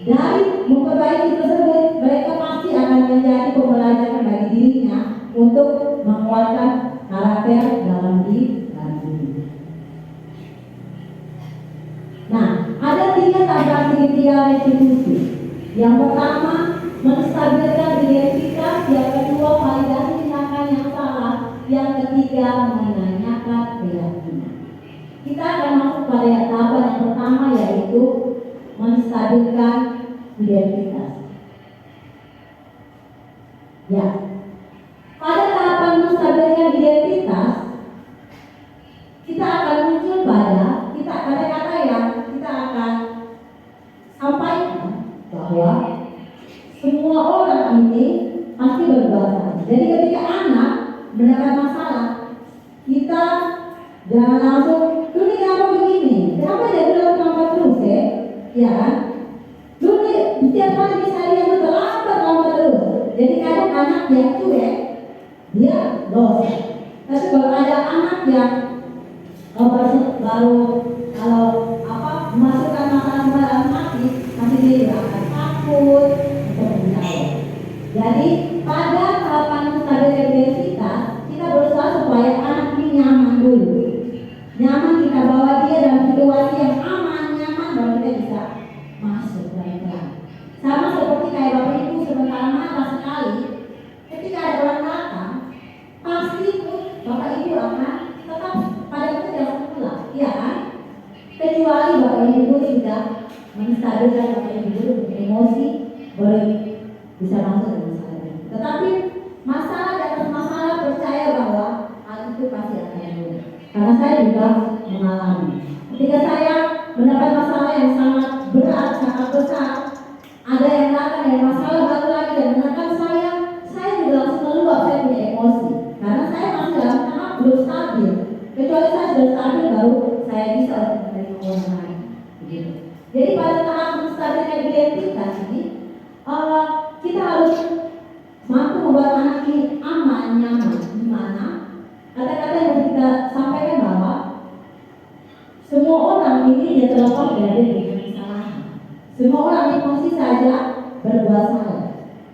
Dari memperbaiki tersebut, mereka pasti akan menjadi pembelajaran bagi dirinya untuk menguatkan karakter dalam diri. Nah, ada 3 tabrak segitiga restitusi. Yang pertama, menstabilkan identitas. Yang kedua, validasi tindakan yang salah. Yang ketiga, menanyakan keyakinan. Kita akan masuk pada tahapan yang pertama, yaitu menstabilkan identitas. Ya, pada tahapan menstabilkan identitas, kita akan muncul pada kata-kata yang kita akan sampaikan bahwa semua orang ini pasti berbuat salah. Jadi ketika anak mendapat masalah, kita jangan langsung, "Lu nih kenapa begini? Kenapa dia terlambat terus ya?" Ya kan? "Lu nih setiap kali misalnya lu terlambat terus." Jadi kadang anak yang cuek, dia dosa. Tapi kalau ada anak yang baru memasukkan masalah dalam hati, nanti dia akan takut untuk menjawab. Jadi pada tahapan menstabilkan identitas, kita berusaha supaya anak ini nyaman dulu. Nyaman, kita bawa dia dalam situasi yang nyaman, baru kita bisa masuk pelan-pelan. Sama seperti kayak Bapak Ibu sementara marah sekali, ketika ada orang datang, pasti Bapak Ibu akan tetap pada kita pulang, iya kan? Kecuali Bapak Ibu sudah menstabilkan Bapak Ibu emosi, baru bisa masuk ke masalah. Tetapi masalah di atas masalah, percaya bahwa hal itu pasti akan muncul. Karena saya juga mengalami. Ketika saya mendapat masalah yang sangat berat, sangat besar, ada yang datang dari masalah baru lagi dan menekan saya juga langsung meluap, saya punya emosi. Karena saya masih dalam tahap belum stabil. Kecuali saya sudah stabil, baru saya bisa menerima orang lain. Begitu. Jadi pada tahap menstabilkan identitas ini, kita harus mampu membuat anak ini aman, nyaman. Di mana kata-kata yang kita sampaikan bahwa semua orang ini tidak terlepas dari kesalahan. Semua orang ini pasti saja berbuat salah.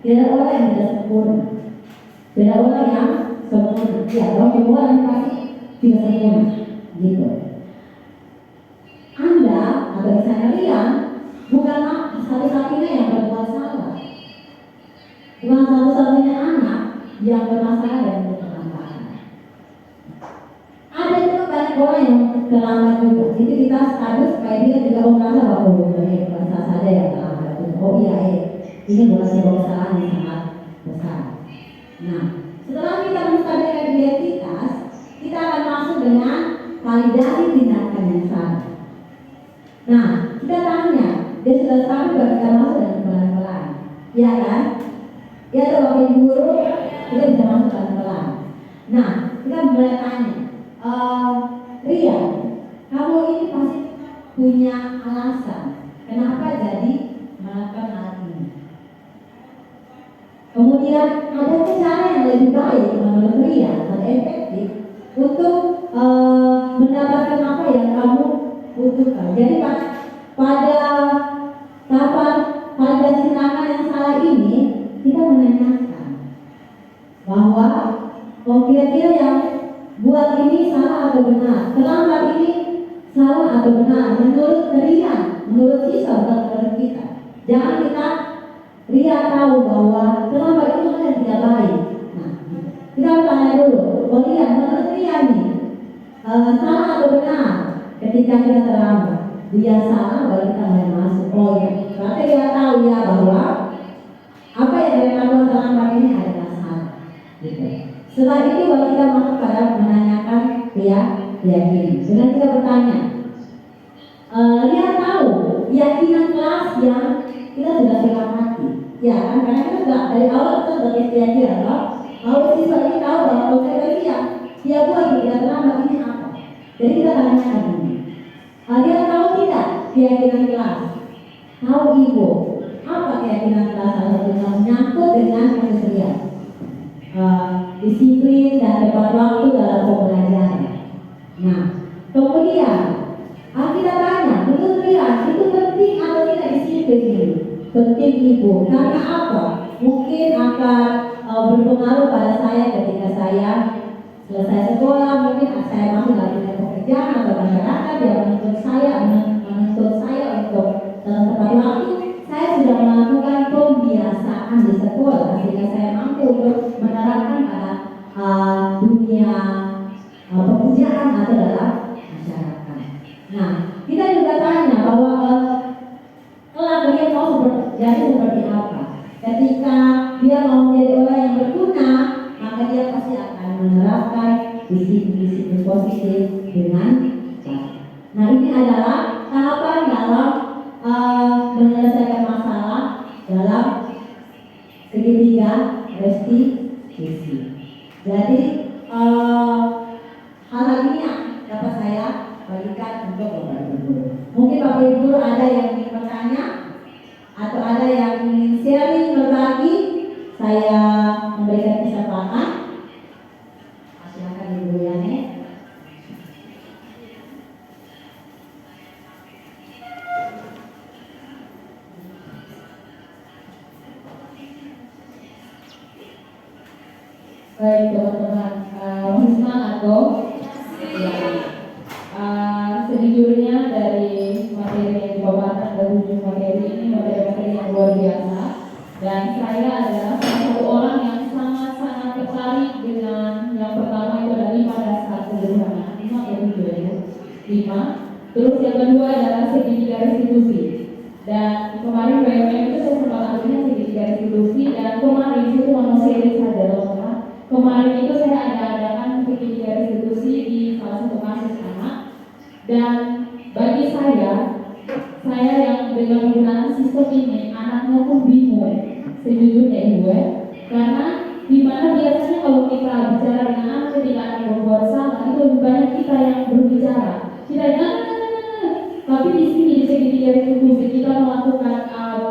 Tidak ada orang yang tidak sempurna. Tidak ada orang yang sempurna. Ya, semua orang pasti tidak sempurna. Gitu. Anda atau misalnya Rian bukanlah satu-satunya yang berbuat yang bermasalah dan bermanfaat. Ada juga banyak orang yang terlambat juga. Jadi kita harus supaya dia juga merasa bahwa bahasa saja yang terlambat. Oh iya, ini bukan sebuah kesalahan yang sangat besar. Nah, setelah kita menstabilkan identitas, kita akan masuk dengan validasi tindakan yang salah. Nah, kita tanya, dia sudah stabil baru kita masuk dengan pelan-pelan, ya kan? Ya, atau Bapak Ibu guru, kita bisa masuk pelan-pelan. Nah, kita mulai tanya, Rian, kamu ini pasti punya alasan kenapa jadi melakukan hal ini. Kemudian ada cara yang lebih baik menurut Rian dan efektif untuk mendapatkan apa yang kamu butuhkan. Jadi pada tahapan validasi tindakan yang salah ini kita menanyakan bahwa kira-kira yang buat ini salah atau benar, terlambat ini salah atau benar menurut Rian, menurut siswa atau menurut kita. Jangan kita Rian tahu bahwa terlambat itu yang tidak baik. Nah, kita tanya dulu, Rian, menurut Rian nih salah atau benar ketika kita terlambat? Dia salah baru kita mulai masuk. Oh ya, berarti dia tahu ya bahwa apa yang dia lakukan terlambat ini adalah salah. Gitu. Setelah itu baru kita masuk pada menanyakan keyakinan. Dengan kita bertanya, dia tahu keyakinan kelas yang kita sudah sepakati, ya kan? Karena kita sudah dari awal kita sudah keyakinan bahwa siswa ini tahu bahwa konsekuensi yang dia buat tidak terlambat ini apa. Jadi kita tanyakan ini. Dia tahu tidak keyakinan kelas? Tahu ibu apa keyakinan kelas yang menyangkut dengan keserian? Disiplin dan tepat waktu dalam pembelajaran. Nah, kemudian kita tanya, menurut Rian itu penting atau tidak disiplin ini? Penting ibu, karena apa? Mungkin akan berpengaruh pada saya ketika saya selesai sekolah, mungkin saya masuk dalam dunia pekerjaan atau masyarakat yang menuntut saya untuk dalam tepat waktu. Saya sudah melakukan pembiasaan di sekolah sehingga saya mampu untuk menerapkan pada dunia pekerjaan atau dalam masyarakat. Nah, kita juga tanya bahwa kelak dia mau jadi seperti apa. Ketika dia mau menjadi orang yang berguna, maka dia pasti akan menerapkan disiplin positif dengan baik. Nah, ini adalah tahapan dalam menyelesaikan masalah dalam segitiga restitusi. Jadi hal ini yang dapat saya bagikan untuk Bapak Ibu. Mungkin Bapak Ibu ada yang ingin bertanya atau ada yang ingin sharing berbagi, saya memberikan kesempatan. Silakan Ibu Yani. Baik teman-teman, masih semangat dong? Ya. Sejujurnya dari materi yang dibawakan dari ujung materi ini materi yang luar biasa, dan saya adalah salah satu orang yang sangat-sangat tertarik dengan yang pertama itu adalah 5 dasar sederhana, 5 atau 7 ya, 5. Terus yang kedua adalah segitiga restitusi. Dan kemarin BMM itu saya sempat ambilnya segitiga restitusi, dan kemarin itu cuma seri saja teman-teman. Kemarin itu saya adakan segitiga restitusi di salah satu kasus anak, dan bagi saya yang dengan menggunakan sistem ini anaknya pun bingung sejujurnya ibu ya, karena dimana biasanya kalau kita bicara dengan anak ketika anak berbuat salah itu lebih banyak kita yang berbicara, kita yang tapi di sini di segitiga restitusi kita melakukan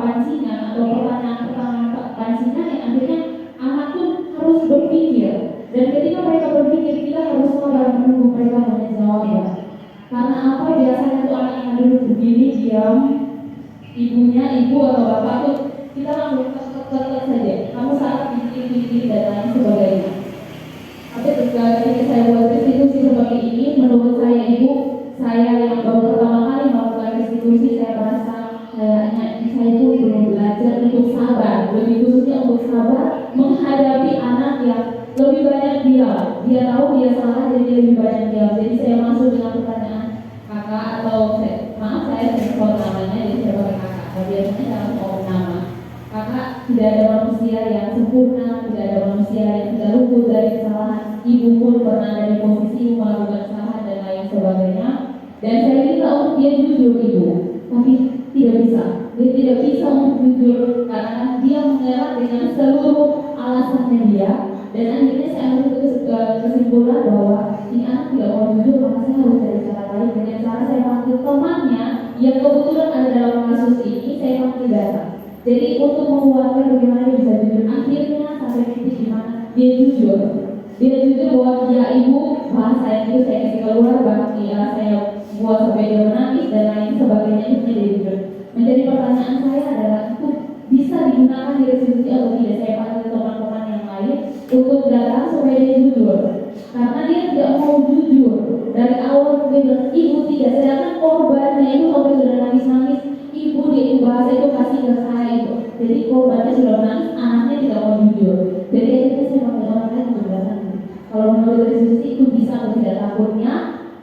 pancingan atau pertanyaan pancingan yang akhirnya anak pun harus berpikir, dan ketika mereka berpikir kita harus sabar menunggu mereka menjawab. Karena apa, biasanya tuh anak yang duduk begini diam, ibu atau bapak tuh kita langsung tek saja, kamu salah ini dan lain sebagainya. Tapi ketika saya buat restitusi seperti ini, menurut saya yang baru pertama kali melakukan restitusi, saya merasa kayaknya saya itu belum belajar belajar untuk sabar, lebih khususnya untuk sabar menghadapi anak yang lebih banyak diam. Dia tahu dia salah, jadi dia lebih banyak diam. Jadi saya masuk dengan pertanyaan kakak atau maaf saya sensor namanya, jadi saya pakai kakak. Nah, biasanya dalam ngomong nama kakak, tidak ada manusia yang sempurna, tidak ada manusia yang tidak luput dari kesalahan. Ibu pun pernah ada di posisi melakukan kesalahan dan lain sebagainya. Dan saya minta untuk dia jujur ibu, tapi tidak bisa. Dia tidak bisa untuk jujur karena dia mengelak dengan seluruh alasannya dia. Dan akhirnya saya ambil kesimpulan bahwa ini anak tidak mau jujur, maka saya harus cari cara lain. Dengan cara saya panggil temannya yang kebetulan ada dalam kasus ini, saya panggil datang. Jadi untuk menguatkan bagaimana dia bisa jujur, akhirnya sampai titik di mana dia jujur. Dia jujur bahwa ya ibu, bahasa yang itu saya kasih keluar, bahkan ya saya buat sampai dia menangis dan lain sebagainya, itu dia jujur. Menjadi pertanyaan saya adalah itu bisa digunakan di restitusi atau tidak? Saya panggil teman-teman yang lain untuk datang supaya dia jujur, karena dia tidak mau jujur dari awal. Dia bilang ibu tidak, sedangkan korbannya itu sampai sudah nangis-nangis, ibu dia itu bahasa itu kasih ke saya itu. Jadi korbannya sudah menangis, anaknya tidak mau jujur. Jadi akhirnya saya panggil orang lain untuk datang. Kalau menurut restitusi itu bisa atau tidak, takutnya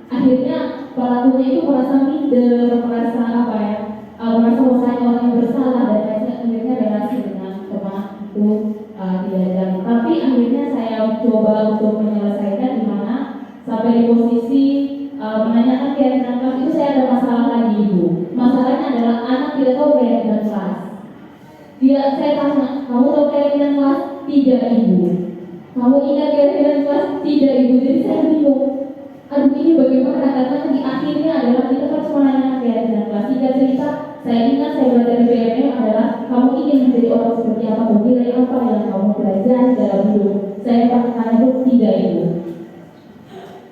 akhirnya pelakunya itu merasa minder, merasa apa ya, merasa bahwa saya orang yang bersalah, dan akhirnya relasi dengan teman itu tidak jalan. Tapi akhirnya saya coba untuk menyelesaikan di mana sampai di posisi menanyakan keyakinan kelas itu saya ada masalah lagi ibu. Masalahnya adalah anak tidak tahu keyakinan kelas. Saya tanya, kamu tahu keyakinan kelas? Tidak ibu. Kamu ingat keyakinan kelas? Tidak ibu. Jadi saya bingung. Aduh ini bagaimana? Karena di akhirnya adalah kita harus menanyakan keyakinan kelas. Tidak cerita. Saya ingat saya belajar di PMM adalah kamu ingin menjadi orang seperti apa, nilai apa yang kamu pelajari dalam hidup. Saya katakan itu tidak ibu.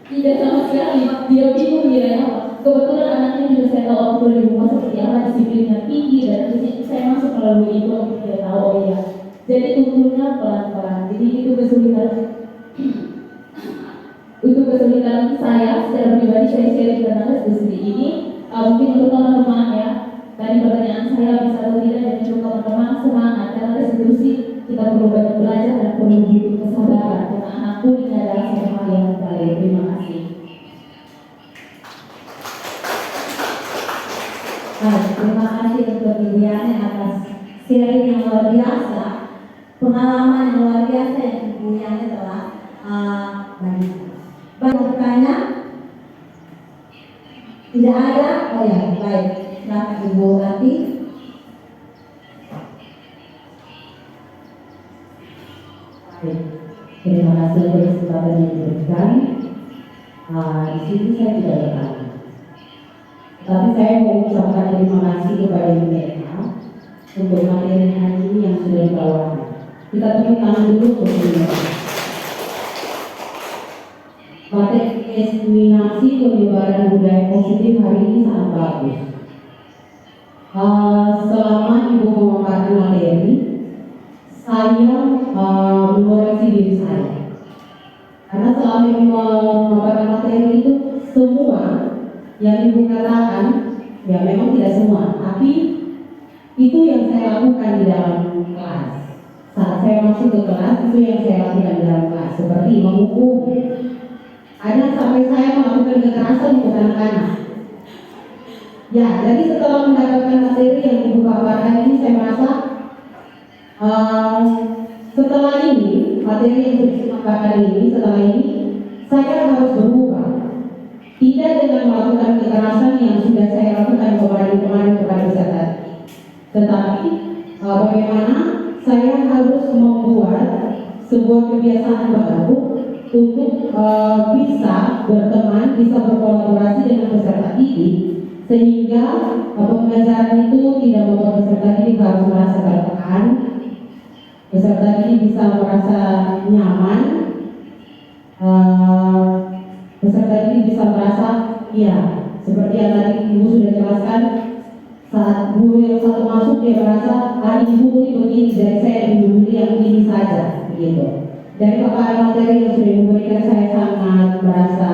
Tidak sama sekali. Dia bingung nilai apa. Kebetulan anaknya juga saya tahu waktu di rumah seperti apa, disiplinnya tinggi, dan saya masuk melalui itu untuk dia tahu oh iya. Jadi tumbuhnya pelan-pelan. Jadi itu kesulitan. Itu kesulitan saya secara pribadi, saya sharing tentang restitusi ini. Mungkin untuk teman-teman ya, tadi pertanyaan saya bisa atau tidak, dan untuk teman-teman semangat karena restitusi kita perlu banyak belajar dan perlu butuh kesabaran karena anakku ini adalah satu hal yang baik. Terima kasih. Terima kasih untuk Ibuannya atas sharing yang luar biasa, pengalaman yang luar biasa yang Ibuannya telah bagi. Baik, bertanya? Tidak ada? Oh ya, baik. Silakan Ibu Ati. Baik, terima kasih atas kesempatan yang diberikan. Di sini saya tidak bertanya, tapi saya mau ucapkan terima kasih kepada Ibu Meta untuk materi hari ini yang sudah dibawakan. Kita tepuk tangan dulu untuk Ibu Meta. Materi estimasi penyebaran budaya positif hari ini sangat bagus. Selama Ibu memaparkan materi, saya mengoreksi diri saya. Karena selama Ibu memaparkan materi itu semua yang Ibu katakan, ya memang tidak semua, tapi itu yang saya lakukan di dalam kelas. Saat saya masuk ke kelas, itu yang saya lakukan di dalam kelas, seperti menghukum. Ada sampai saya melakukan kekerasan untuk anak-anak. Ya, jadi setelah mendapatkan materi yang Ibu paparkan ini, saya merasa setelah ini, materi yang Ibu paparkan ini, setelah ini, saya harus berubah. Tidak dengan melakukan kekerasan yang sudah saya lakukan kemarin kepada peserta, tetapi bagaimana saya harus membuat sebuah kebiasaan baru untuk bisa berteman, bisa berkolaborasi dengan peserta didik, sehingga pembelajaran itu tidak membuat peserta didik harus merasa tertekan. Peserta didik bisa merasa nyaman, peserta didik bisa merasa, ya seperti yang tadi Ibu sudah jelaskan, saat guru yang satu masuk dia merasa Ibu ini begini, dari saya Ibu yang begini saja, begitu. Dari paparan materi yang sudah diberikan, saya sangat merasa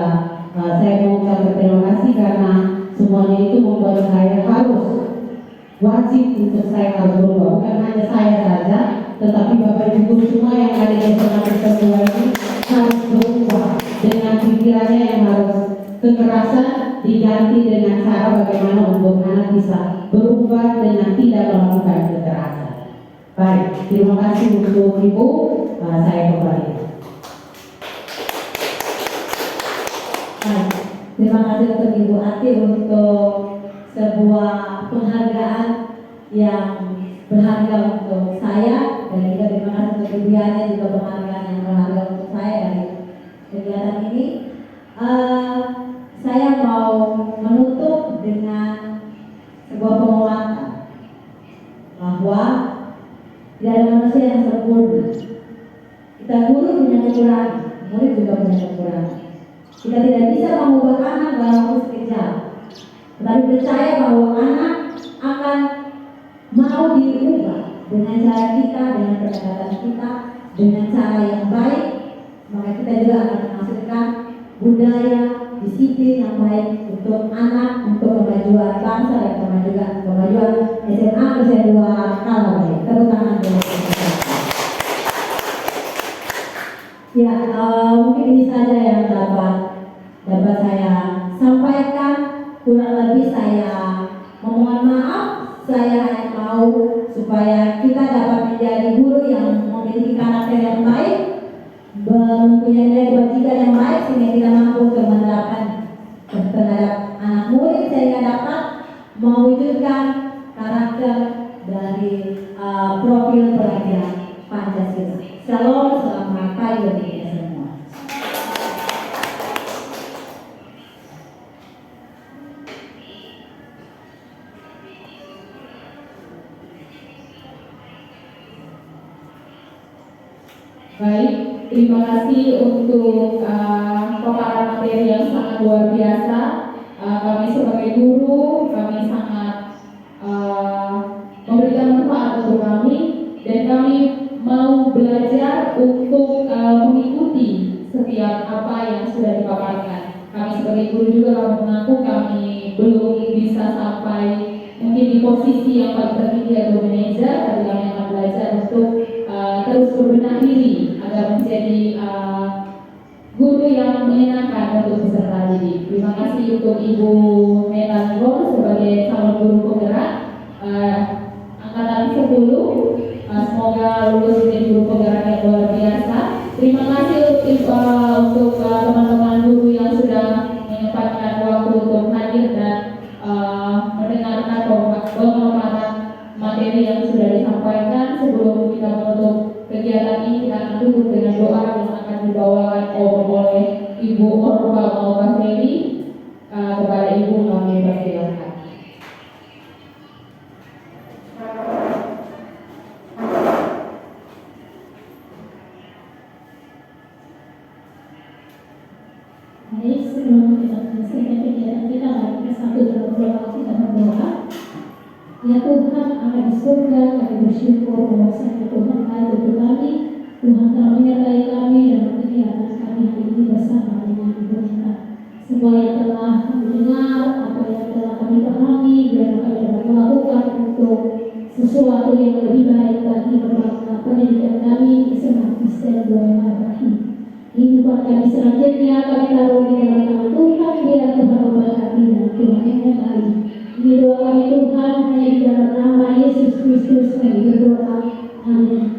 saya mengucapkan terima kasih karena semuanya itu membuat saya harus wajib untuk saya harus berubah, bukan hanya saya saja, tetapi Bapak Ibu guru semua yang ada di SMA Tersebut ini harus berubah dengan pikirannya yang harus kekerasan diganti dengan cara bagaimana untuk anak bisa berubah dengan tidak melakukan kekerasan. Baik, terima kasih untuk Ibu. Saya kembali. Baik, terima kasih untuk Ibu Ati untuk sebuah penghargaan yang berharga untuk saya, dan juga terima kasih untuk Ibu Yani juga penghargaan yang berharga untuk saya dari kegiatan ini. Saya mau menutup dengan sebuah penguatan bahwa tidak ada manusia yang sempurna. Kita guru punya kekurangan, murid juga punya kekurangan. Kita tidak bisa mengubah anak dalam waktu sekejap, tetapi percaya bahwa anak akan mau diubah dengan cara kita, dengan pendekatan kita, dengan cara yang baik. Maka kita juga akan menghasilkan budaya, disiplin yang baik untuk anak, untuk kemajuan bangsa dan kemajuan SMA Usia 2 Kalbar. Tepuk tangan dulu. Ya, mungkin ini saja yang dapat saya sampaikan. Kurang lebih saya memohon maaf. Saya hanya mau supaya kita dapat menjadi guru yang memiliki karakter yang baik, mempunyai nilai kebajikan yang baik, sehingga kita mampu untuk menerapkan terhadap anak murid, sehingga dapat mewujudkan karakter dari profil pelajar Pancasila. Shalom, selamat pagi bagi kita semua. Baik, terima kasih untuk paparan materi yang sangat luar biasa. Kami sebagai guru, kami sangat memberikan manfaat untuk kami, dan kami mau belajar untuk mengikuti setiap apa yang sudah dipaparkan. Kami sebagai guru juga mengaku kami belum bisa sampai mungkin di posisi yang paling tertinggi atau manajer, tapi kami akan belajar untuk terus berbenah diri agar menjadi guru yang menyenangkan untuk peserta didik. Terima kasih untuk Ibu Meta Nibor sebagai calon guru penggerak angkatan 10. Semoga lulus menjadi guru penggerak yang luar biasa. Terima kasih untuk teman-teman guru yang sudah menyempatkan waktu untuk hadir dan mendengarkan pemaparan materi yang sudah disampaikan. Sebelum kita menutup kegiatan ini, kita akan tutup dengan doa yang akan dibawakan oleh Ibu Orba Maupaseli. Kepada Ibu kami persilakan. Baik, sebelum kita menyelesaikan kegiatan kita, mari kita satu dalam doa, kita berdoa. Ya Tuhan, Allah di surga, kami bersyukur bahwasanya Tuhan baik untuk kami. Tuhan telah menyertai kami dalam kegiatan kami hari ini bersama dengan Ibu Neta. Semua yang telah kami dengar, apa yang telah kami pahami, biar kami dapat melakukan untuk sesuatu yang lebih baik bagi pendidikan kami di SMA Kristen 2 Kalbar. Kehidupan kami selanjutnya kami taruh di dalam tangan Tuhan, biar Tuhan memberkati dan Tuhan yang kembali. Ini doa kami Tuhan, hanya di dalam nama Yesus Kristus kami berdoa. Amin.